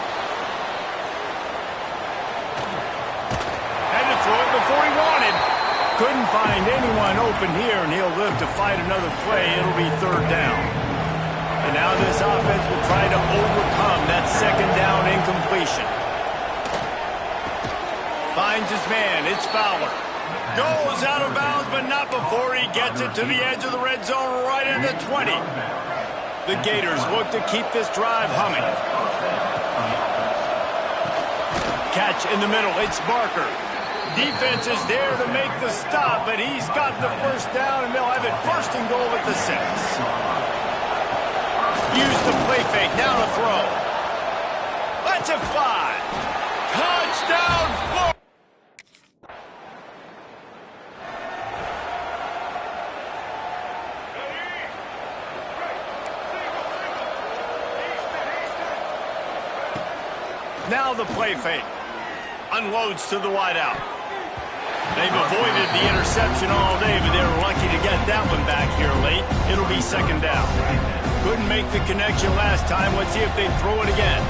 Had to throw it before he wanted. Couldn't find anyone open here, and he'll live to fight another play. It'll be third down. And now this offense will try to overcome that second down incompletion. Finds his man. It's Fowler. Goes out of bounds, but not before he gets it to the edge of the red zone right at the 20. The Gators look to keep this drive humming. Catch in the middle. It's Barker. Defense is there to make the stop, but he's got the first down, and they'll have it 1st and goal at the 6. Use the play fake. Now to throw. Lets it fly. Touchdown, Florida. Now the play fake. Unloads to the wideout. They've avoided the interception all day, but they were lucky to get that one back here late. It'll be second down. Couldn't make the connection last time. Let's see if they throw it again.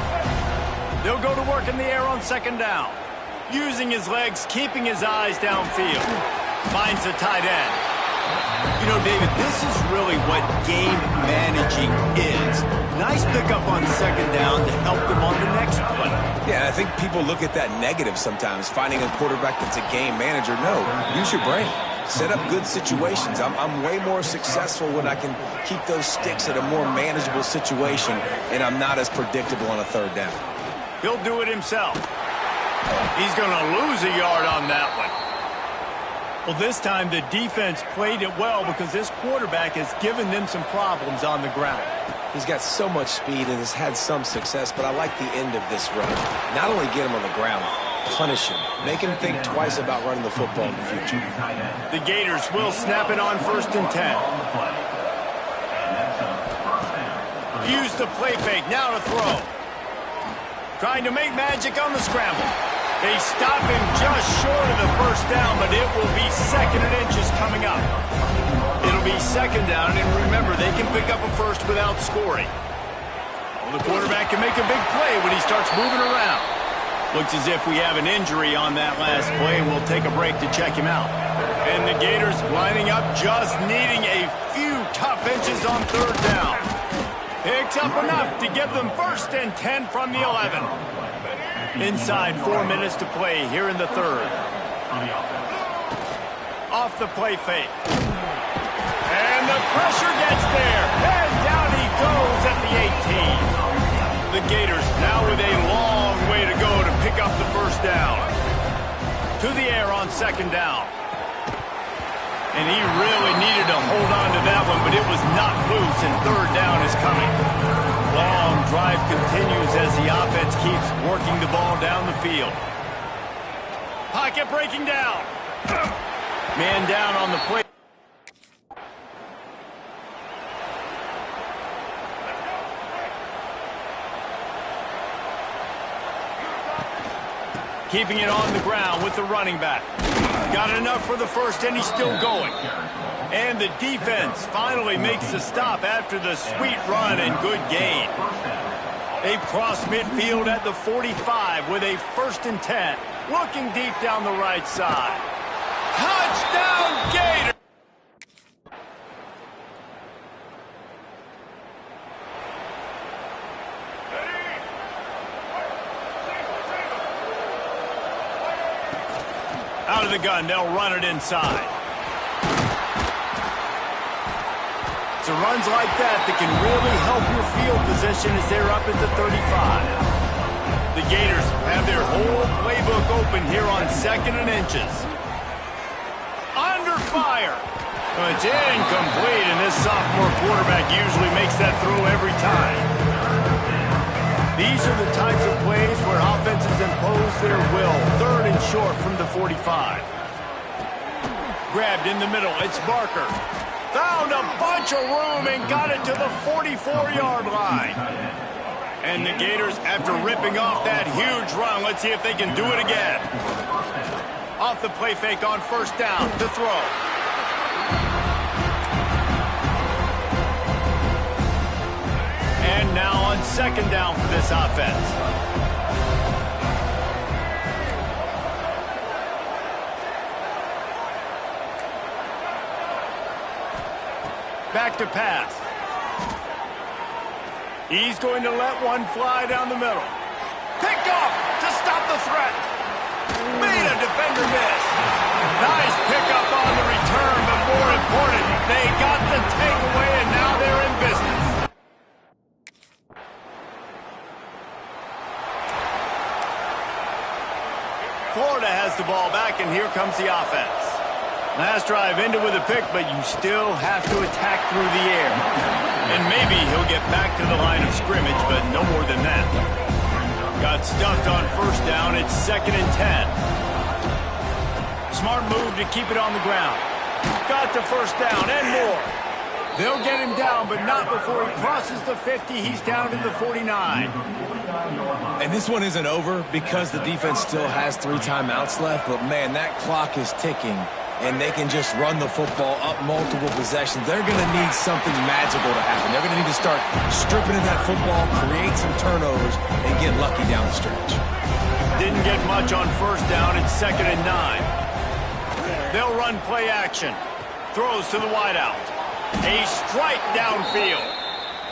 They'll go to work in the air on second down. Using his legs, keeping his eyes downfield. Finds the tight end. You know, David, this is really what game managing is. Nice pickup on second down to help them on the next play. Yeah, I think people look at that negative sometimes, finding a quarterback that's a game manager. No, use your brain. Set up good situations. I'm way more successful when I can keep those sticks at a more manageable situation, and I'm not as predictable on a third down. He'll do it himself. He's going to lose a yard on that one. Well, this time the defense played it well because this quarterback has given them some problems on the ground. He's got so much speed and has had some success, but I like the end of this run. Not only get him on the ground, punish him. Make him think twice about running the football in the future. The Gators will snap it on 1st and 10. Use the play fake. Now to throw. Trying to make magic on the scramble. They stop him just short of the first down, but it will be 2nd and inches coming up. It'll be second down, and remember, they can pick up a first without scoring. Well, the quarterback can make a big play when he starts moving around. Looks as if we have an injury on that last play, and we'll take a break to check him out. And the Gators lining up, just needing a few tough inches on third down. Picks up enough to give them 1st and 10 from the 11. Inside 4 minutes to play here in the third. Off the play fake. And the pressure gets there. And down he goes at the 18. The Gators now with a long way to go to pick up the first down. To the air on second down. And he really needed to hold on to that one, but it was not loose, and third down is coming. Long drive continues as the offense keeps working the ball down the field. Pocket breaking down. Man down on the play. Keeping it on the ground with the running back. Got enough for the first, and he's still going. And the defense finally makes the stop after the sweet run and good gain. They've crossed midfield at the 45 with a 1st and 10. Looking deep down the right side. Touchdown, Gators! Out of the gun, they'll run it inside. It's runs like that can really help your field position as they're up at the 35. The Gators have their whole playbook open here on 2nd and inches. Under fire. It's incomplete, and this sophomore quarterback usually makes that throw every time. These are the types of plays where offenses impose their will. 3rd and short from the 45. Grabbed in the middle. It's Barker. Found a bunch of room and got it to the 44-yard line. And the Gators, after ripping off that huge run, let's see if they can do it again. Off the play fake on 1st down to throw. And now on 2nd down for this offense. Back to pass. He's going to let one fly down the middle. Picked off to stop the threat. Made a defender miss. Nice pickup on the return, but more important, they got the takeaway, and now they're in business. Florida has the ball back, and here comes the offense. Last drive ended with a pick, but you still have to attack through the air. And maybe he'll get back to the line of scrimmage, but no more than that. Got stuffed on 1st down. It's 2nd and 10. Smart move to keep it on the ground. Got the 1st down and more. They'll get him down, but not before he crosses the 50. He's down to the 49. And this one isn't over because the defense still has 3 timeouts left, but man, that clock is ticking. And they can just run the football up multiple possessions. They're going to need something magical to happen. They're going to need to start stripping at that football, create some turnovers, and get lucky down the stretch. Didn't get much on 1st down. It's 2nd and 9. They'll run play action. Throws to the wideout. A strike downfield.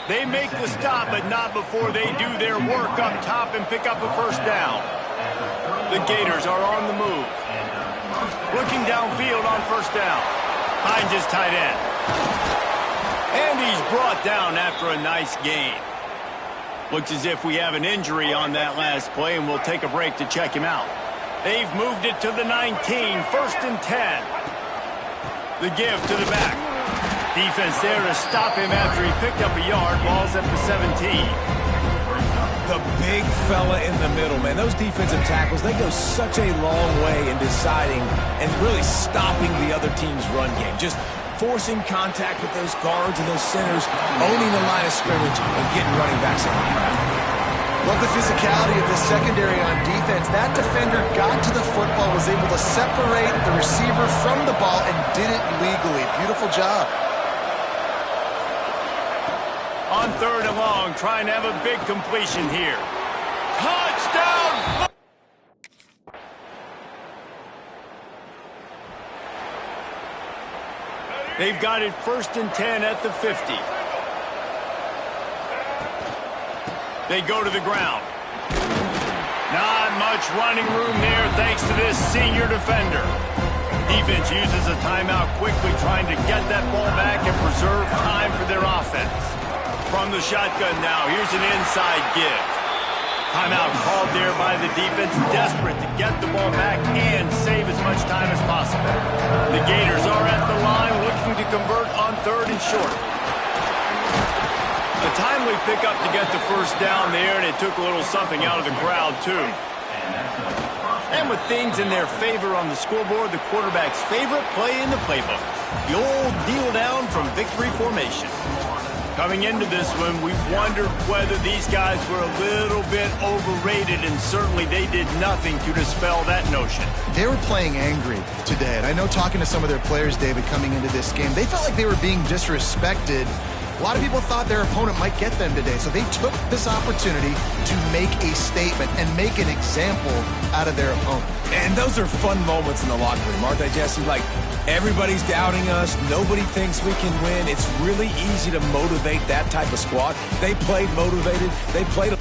They make the stop, but not before they do their work up top and pick up a 1st down. The Gators are on the move. Looking downfield on 1st down. Finds his tight end. And he's brought down after a nice gain. Looks as if we have an injury on that last play, and we'll take a break to check him out. They've moved it to the 19, 1st and 10. The give to the back. Defense there to stop him after he picked up a yard. Ball's at the 17. The big fella in the middle, man. Those defensive tackles, they go such a long way in deciding and really stopping the other team's run game. Just forcing contact with those guards and those centers, owning the line of scrimmage, and getting running backs on the ground. Love the physicality of the secondary on defense. That defender got to the football, was able to separate the receiver from the ball, and did it legally. Beautiful job. On 3rd and long, trying to have a big completion here. Touchdown! They've got it 1st and 10 at the 50. They go to the ground. Not much running room there thanks to this senior defender. Defense uses a timeout quickly, trying to get that ball back and preserve time for their offense. From the shotgun now, here's an inside give. Timeout called there by the defense, desperate to get the ball back and save as much time as possible. The Gators are at the line looking to convert on 3rd and short. A timely pickup to get the 1st down there, and it took a little something out of the crowd, too. And with things in their favor on the scoreboard, the quarterback's favorite play in the playbook, the old kneel down from victory formation. Coming into this one, we've wondered whether these guys were a little bit overrated, and certainly they did nothing to dispel that notion. They were playing angry today, and I know talking to some of their players, David, coming into this game, they felt like they were being disrespected A lot of people thought their opponent might get them today, so they took this opportunity to make a statement and make an example out of their opponent. And those are fun moments in the locker room, aren't they, Jesse? Like, everybody's doubting us. Nobody thinks we can win. It's really easy to motivate that type of squad. They played motivated. They played...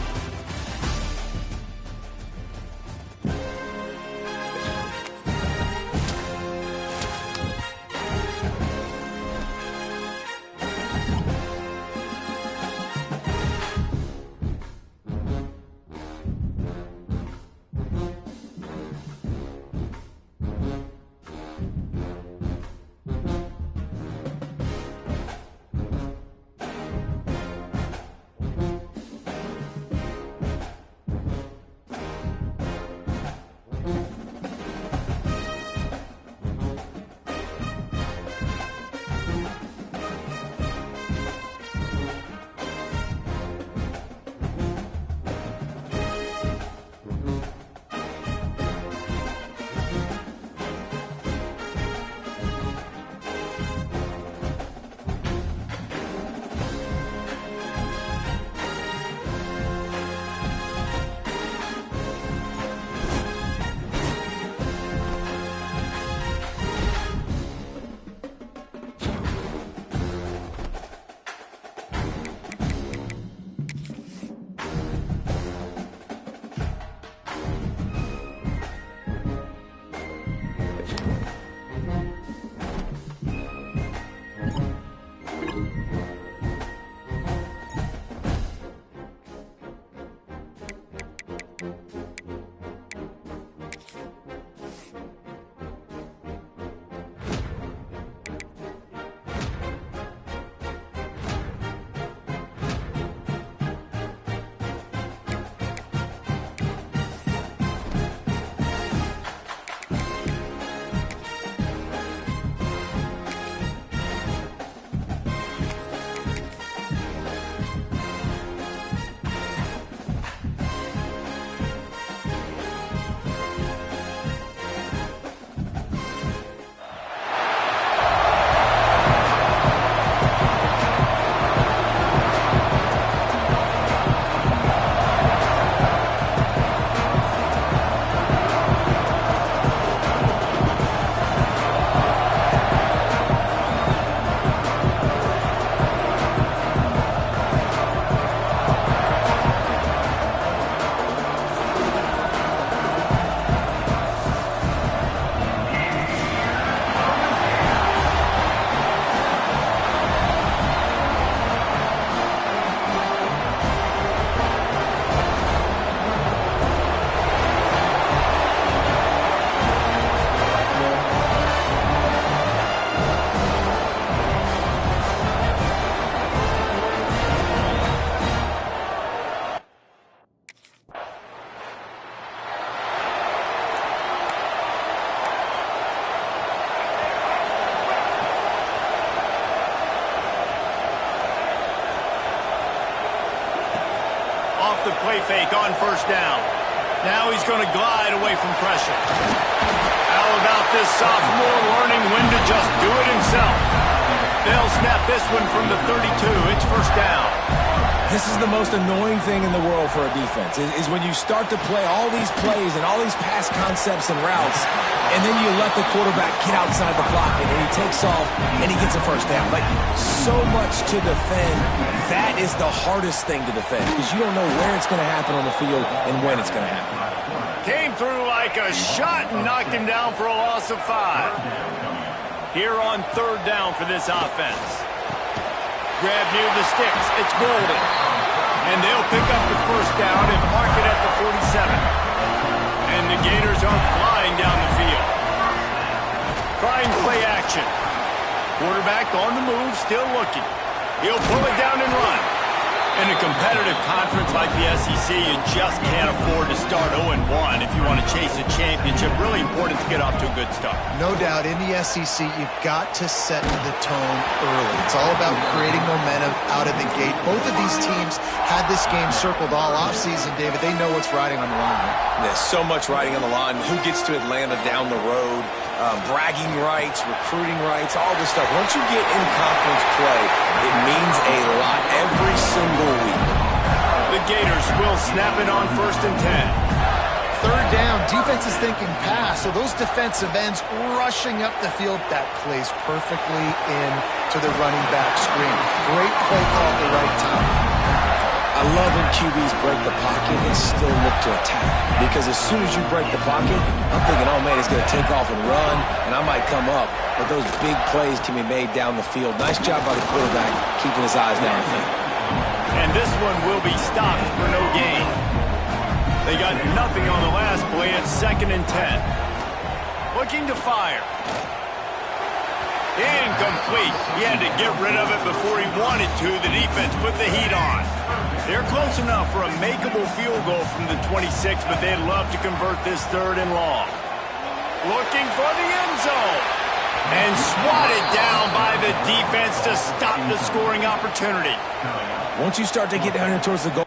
The play fake on first down. Now he's going to glide away from pressure. How about this sophomore learning when to just do it himself? They'll snap this one from the 32. It's first down. This is the most annoying thing in the world for a defense, is when you start to play all these plays and all these pass concepts and routes, and then you let the quarterback get outside the pocket, and he takes off, and he gets a first down. Like, so much to defend. That is the hardest thing to defend, because you don't know where it's going to happen on the field and when it's going to happen. Came through like a shot and knocked him down for a loss of 5. Here on third down for this offense. Grab near the sticks. It's Golden. And they'll pick up the first down and mark it at the 47. And the Gators are flying down the field. Trying play action. Quarterback on the move, still looking. He'll pull it down and run. In a competitive conference like the SEC, you just can't afford to start 0-1 if you want to chase a championship. Really important to get off to a good start. No doubt, in the SEC, you've got to set the tone early. It's all about creating momentum out of the gate. Both of these teams had this game circled all offseason, David. They know what's riding on the line here. There's so much riding on the line. Who gets to Atlanta down the road? Bragging rights, recruiting rights, all this stuff. Once you get in conference play, it means a lot every single week. The Gators will snap it on 1st and 10. Third down, defense is thinking pass, so those defensive ends rushing up the field. That plays perfectly into the running back screen. Great play call at the right time. I love when QBs break the pocket and still look to attack. Because as soon as you break the pocket, I'm thinking, oh man, he's going to take off and run, and I might come up. But those big plays can be made down the field. Nice job by the quarterback, keeping his eyes down the field. And this one will be stopped for no gain. They got nothing on the last play at 2nd and 10. Looking to fire. Incomplete. He had to get rid of it before he wanted to. The defense put the heat on. They're close enough for a makeable field goal from the 26, but they'd love to convert this 3rd and long. Looking for the end zone. And swatted down by the defense to stop the scoring opportunity. Once you start to get down here towards the goal.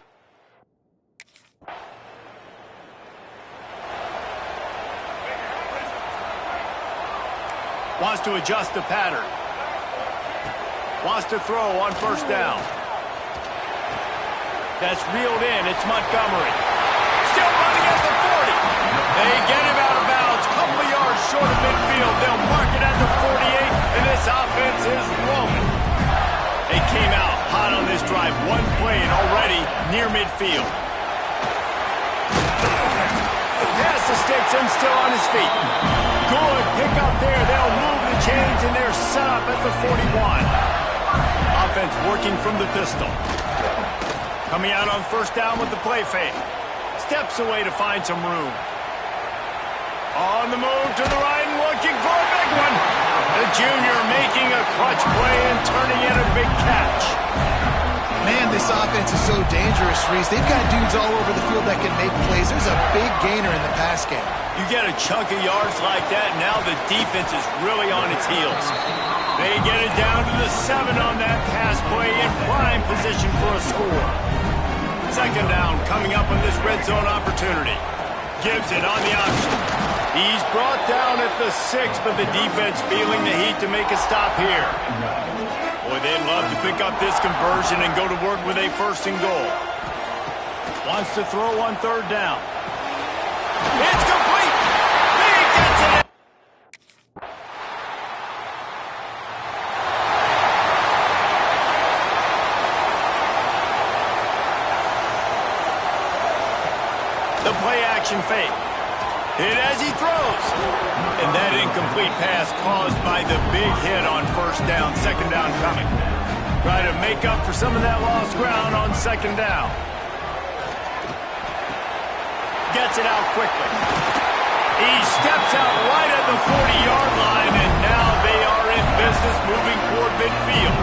Wants to adjust the pattern. Wants to throw on 1st down. That's reeled in. It's Montgomery. Still running at the 40. They get him out of bounds. Couple of yards short of midfield. They'll mark it at the 48, and this offense is rolling. They came out hot on this drive. One play and already near midfield. Pass the sticks and still on his feet. Good pick up there. They'll move the chains, and they're set up at the 41. Offense working from the pistol. Coming out on 1st down with the play fake. Steps away to find some room. On the move to the right and looking for a big one. The junior making a clutch play and turning in a big catch. Man, this offense is so dangerous, Reese. They've got dudes all over the field that can make plays. There's a big gainer in the pass game. You get a chunk of yards like that, now the defense is really on its heels. They get it down to the 7 on that pass play in prime position for a score. 2nd down coming up on this red zone opportunity. Gives it on the option. He's brought down at the 6, but the defense feeling the heat to make a stop here. Boy, they'd love to pick up this conversion and go to work with a 1st and goal. Wants to throw on 3rd down. It's complete. He gets it. The play action fake. Hit as he throws. And that incomplete pass caused by the big hit on 1st down, 2nd down coming. Try to make up for some of that lost ground on 2nd down. Gets it out quickly. He steps out right at the 40-yard line, and now they are in business moving toward midfield.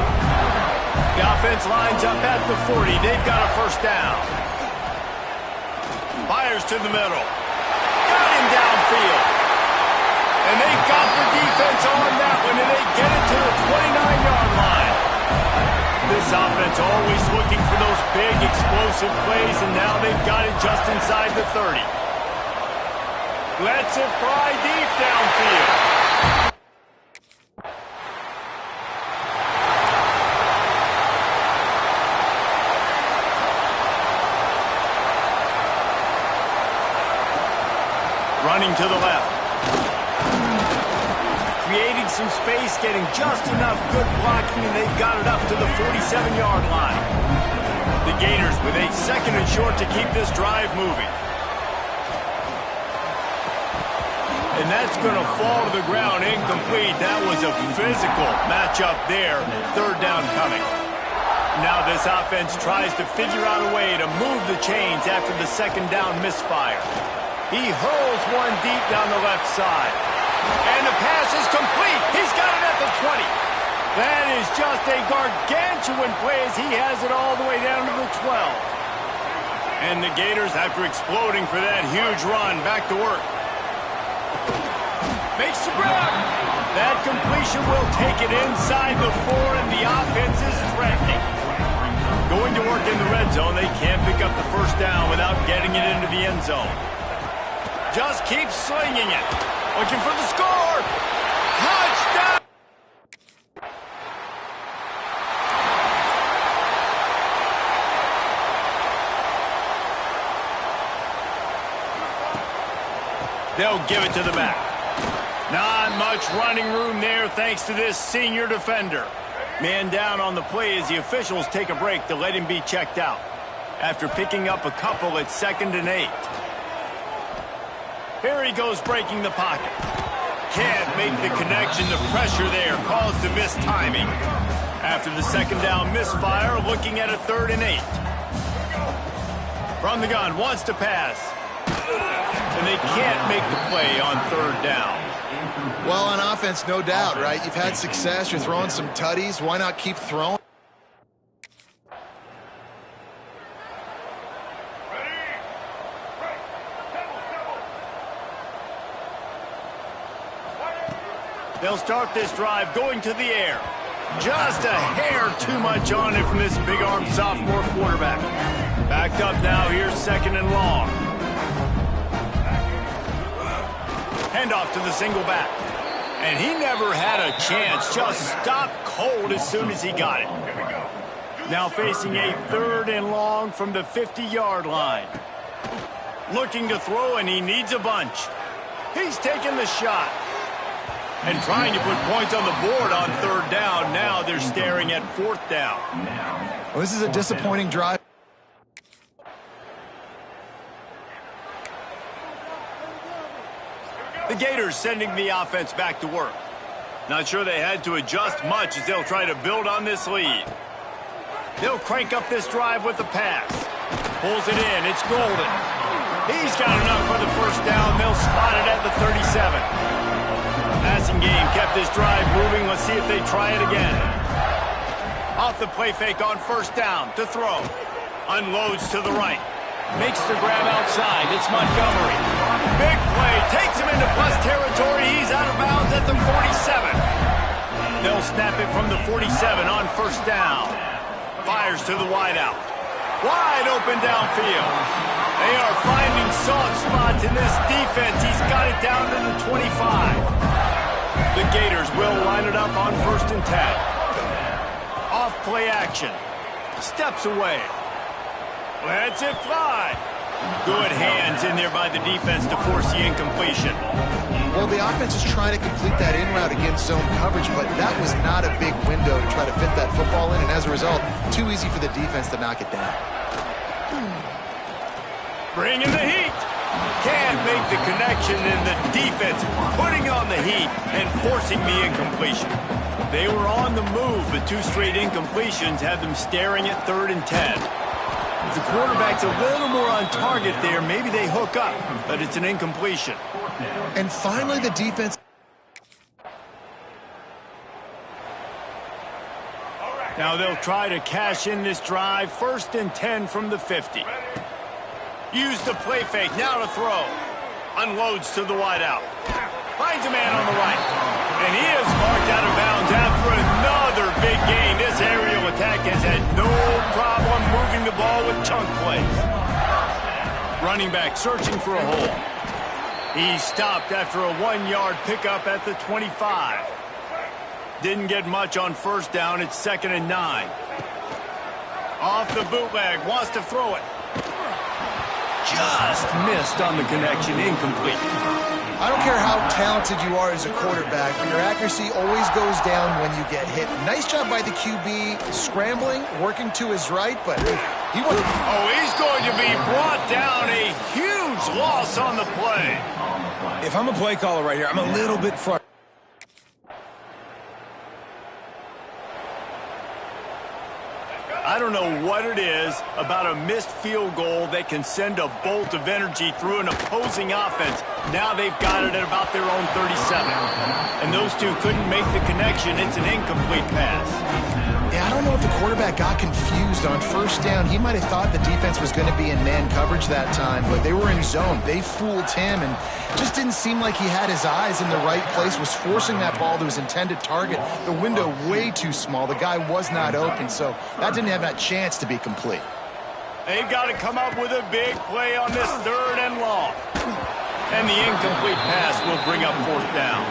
The offense lines up at the 40. They've got a 1st down. Fires to the middle. Got him downfield. And they got the defense on that one, and they get it to the 29-yard line. This offense always looking for those big, explosive plays, and now they've got it just inside the 30. Lets it fly deep downfield. Running to the left. Creating some space, getting just enough good blocking, and they've got it up to the 47-yard line. The Gators with a 2nd and short to keep this drive moving. And that's going to fall to the ground incomplete. That was a physical matchup there. 3rd down coming. Now this offense tries to figure out a way to move the chains after the 2nd down misfire. He hurls one deep down the left side. And the pass is complete. He's got it at the 20. That is just a gargantuan play as he has it all the way down to the 12. And the Gators, after exploding for that huge run, back to work. Makes the grab. That completion will take it inside the 4, and the offense is threatening. Going to work in the red zone, they can't pick up the first down without getting it into the end zone. Just keep slinging it. Looking for the score. Touchdown! They'll give it to the back. Not much running room there thanks to this senior defender. Man down on the play as the officials take a break to let him be checked out. After picking up a couple at 2nd and 8. Here he goes breaking the pocket. Can't make the connection. The pressure there caused the missed timing. After the 2nd down misfire, looking at a 3rd and 8. From the gun, wants to pass. And they can't make the play on 3rd down. Well, on offense, no doubt, right? You've had success. You're throwing some tutties. Why not keep throwing? They'll start this drive going to the air. Just a hair too much on it from this big-armed sophomore quarterback. Backed up now, here's 2nd and long. Handoff to the single back. And he never had a chance. Just stopped cold as soon as he got it. Now facing a 3rd and long from the 50-yard line. Looking to throw, and he needs a bunch. He's taking the shot. And trying to put points on the board on 3rd down. Now they're staring at 4th down. Well, this is a disappointing drive. The Gators sending the offense back to work. Not sure they had to adjust much as they'll try to build on this lead. They'll crank up this drive with the pass. Pulls it in. It's Golden. He's got enough for the first down. They'll spot it at the 37. Passing game kept this drive moving. Let's see if they try it again. Off the play fake on 1st down to throw. Unloads to the right. Makes the grab outside. It's Montgomery. Big play. Takes him into plus territory. He's out of bounds at the 47. They'll snap it from the 47 on 1st down. Fires to the wideout. Wide open downfield. They are finding soft spots in this defense. He's got it down to the 25. The Gators will line it up on 1st and 10. Off play action. Steps away. Lets it fly. Good hands in there by the defense to force the incompletion. Well, the offense is trying to complete that in route against zone coverage, but that was not a big window to try to fit that football in, and as a result, too easy for the defense to knock it down. Bringing the heat. Can't make the connection, and the defense putting on the heat and forcing the incompletion. They were on the move, but 2 straight incompletions had them staring at 3rd and 10. If the quarterback's a little more on target there, maybe they hook up, but it's an incompletion. And finally, the defense. Now they'll try to cash in this drive. 1st and 10 from the 50. Use the play fake, now to throw. Unloads to the wideout. Finds a man on the right. And he is marked out of bounds after another big gain. This aerial attack has had no problem moving the ball with chunk plays. Running back searching for a hole. He stopped after a 1-yard pickup at the 25. Didn't get much on 1st down. It's 2nd and 9. Off the bootleg, wants to throw it. Just missed on the connection, incomplete. I don't care how talented you are as a quarterback, but your accuracy always goes down when you get hit. Nice job by the QB scrambling, working to his right, but he wasn't. Oh, he's going to be brought down. A huge loss on the play. If I'm a play caller right here, I'm a little bit frustrated. I don't know what it is about a missed field goal that can send a bolt of energy through an opposing offense. Now they've got it at about their own 37. And those two couldn't make the connection. It's an incomplete pass. Yeah, I don't know if the quarterback got confused on first down. He might have thought the defense was going to be in man coverage that time, but they were in zone. They fooled him and just didn't seem like he had his eyes in the right place, was forcing that ball to his intended target. The window way too small. The guy was not open, so that didn't have that chance to be complete. They've got to come up with a big play on this 3rd and long. And the incomplete pass will bring up 4th down.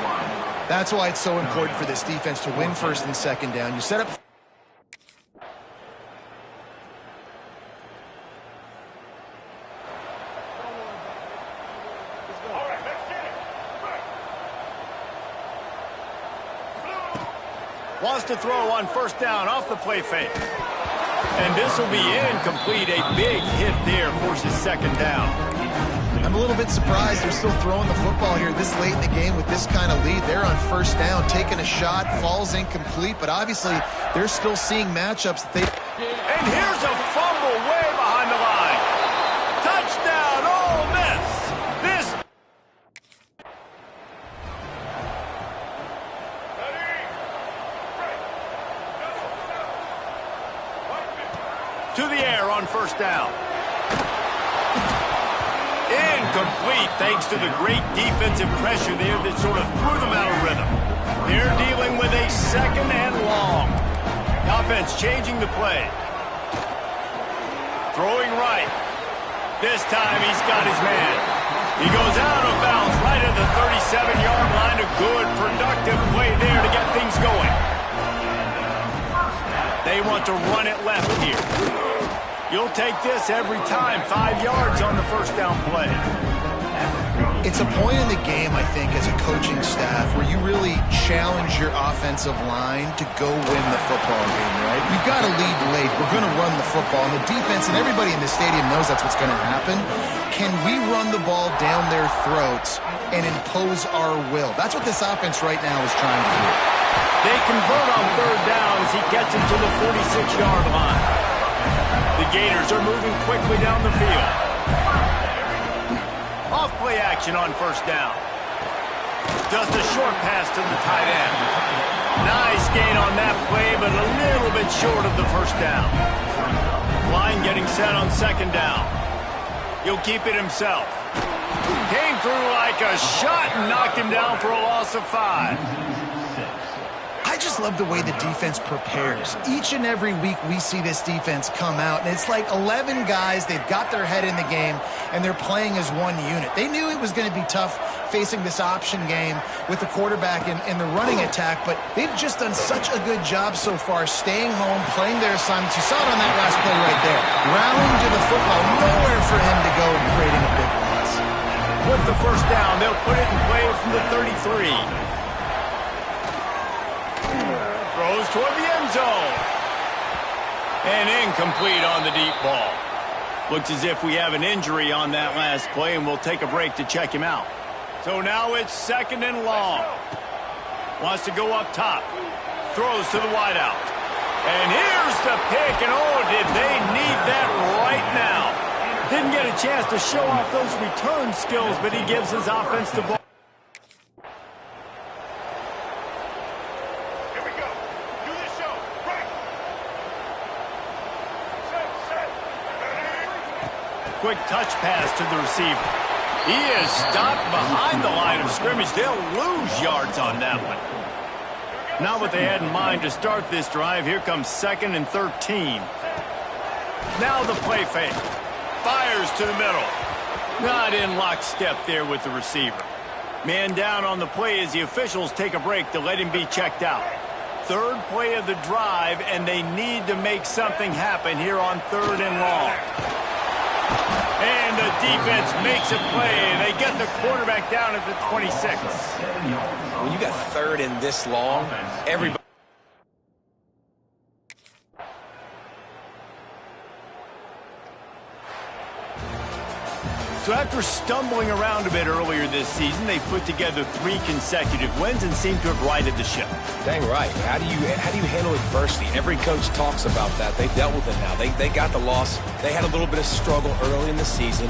That's why it's so important for this defense to win 1st and 2nd down. You set up... Wants to throw on 1st down off the play fake. And this will be incomplete. A big hit there forces 2nd down. I'm a little bit surprised they're still throwing the football here this late in the game with this kind of lead. They're on 1st down, taking a shot, falls incomplete, but obviously they're still seeing matchups that they... And here's a fumble way behind the line. Touchdown, Ole Miss. This... To the air on 1st down. Incomplete thanks to the great defensive pressure there that sort of threw them out of rhythm. They're dealing with a 2nd and long. The offense changing the play. Throwing right. This time he's got his man. He goes out of bounds right at the 37-yard line. A good, productive play there to get things going. They want to run it left here. You'll take this every time. 5 yards on the 1st down play. It's a point in the game, I think, as a coaching staff where you really challenge your offensive line to go win the football game, right? You've got to lead late. We're going to run the football. And the defense and everybody in the stadium knows that's what's going to happen. Can we run the ball down their throats and impose our will? That's what this offense right now is trying to do. They convert on 3rd down as he gets into the 46-yard line. The Gators are moving quickly down the field. Off play action on 1st down. Just a short pass to the tight end. Nice gain on that play, but a little bit short of the 1st down. Line getting set on 2nd down. He'll keep it himself. Came through like a shot and knocked him down for a loss of 5. I just love the way the defense prepares. Each and every week we see this defense come out, and it's like 11 guys. They've got their head in the game, and they're playing as one unit. They knew it was going to be tough facing this option game with the quarterback in the running attack, but they've just done such a good job so far staying home, playing their assignments. You saw it on that last play right there. Rallying to the football, nowhere for him to go and creating a big loss. With the 1st down, they'll put it in play from the 33. Throws toward the end zone. And incomplete on the deep ball. Looks as if we have an injury on that last play, and we'll take a break to check him out. So now it's 2nd and long. Wants to go up top. Throws to the wideout. And here's the pick, and oh, did they need that right now. Didn't get a chance to show off those return skills, but he gives his offense the ball. Quick touch pass to the receiver. He is stopped behind the line of scrimmage. They'll lose yards on that one. Not what they had in mind to start this drive. Here comes 2nd and 13. Now the play fake. Fires to the middle. Not in lockstep there with the receiver. Man down on the play as the officials take a break to let him be checked out. 3rd play of the drive, and they need to make something happen here on 3rd and long. And the defense makes a play. They get the quarterback down at the 26. When you got 3rd and this long, everybody... So after stumbling around a bit earlier this season, they put together 3 consecutive wins and seem to have righted the ship. Dang right. How do you handle adversity? Every coach talks about that. They've dealt with it now. They got the loss. They had a little bit of struggle early in the season.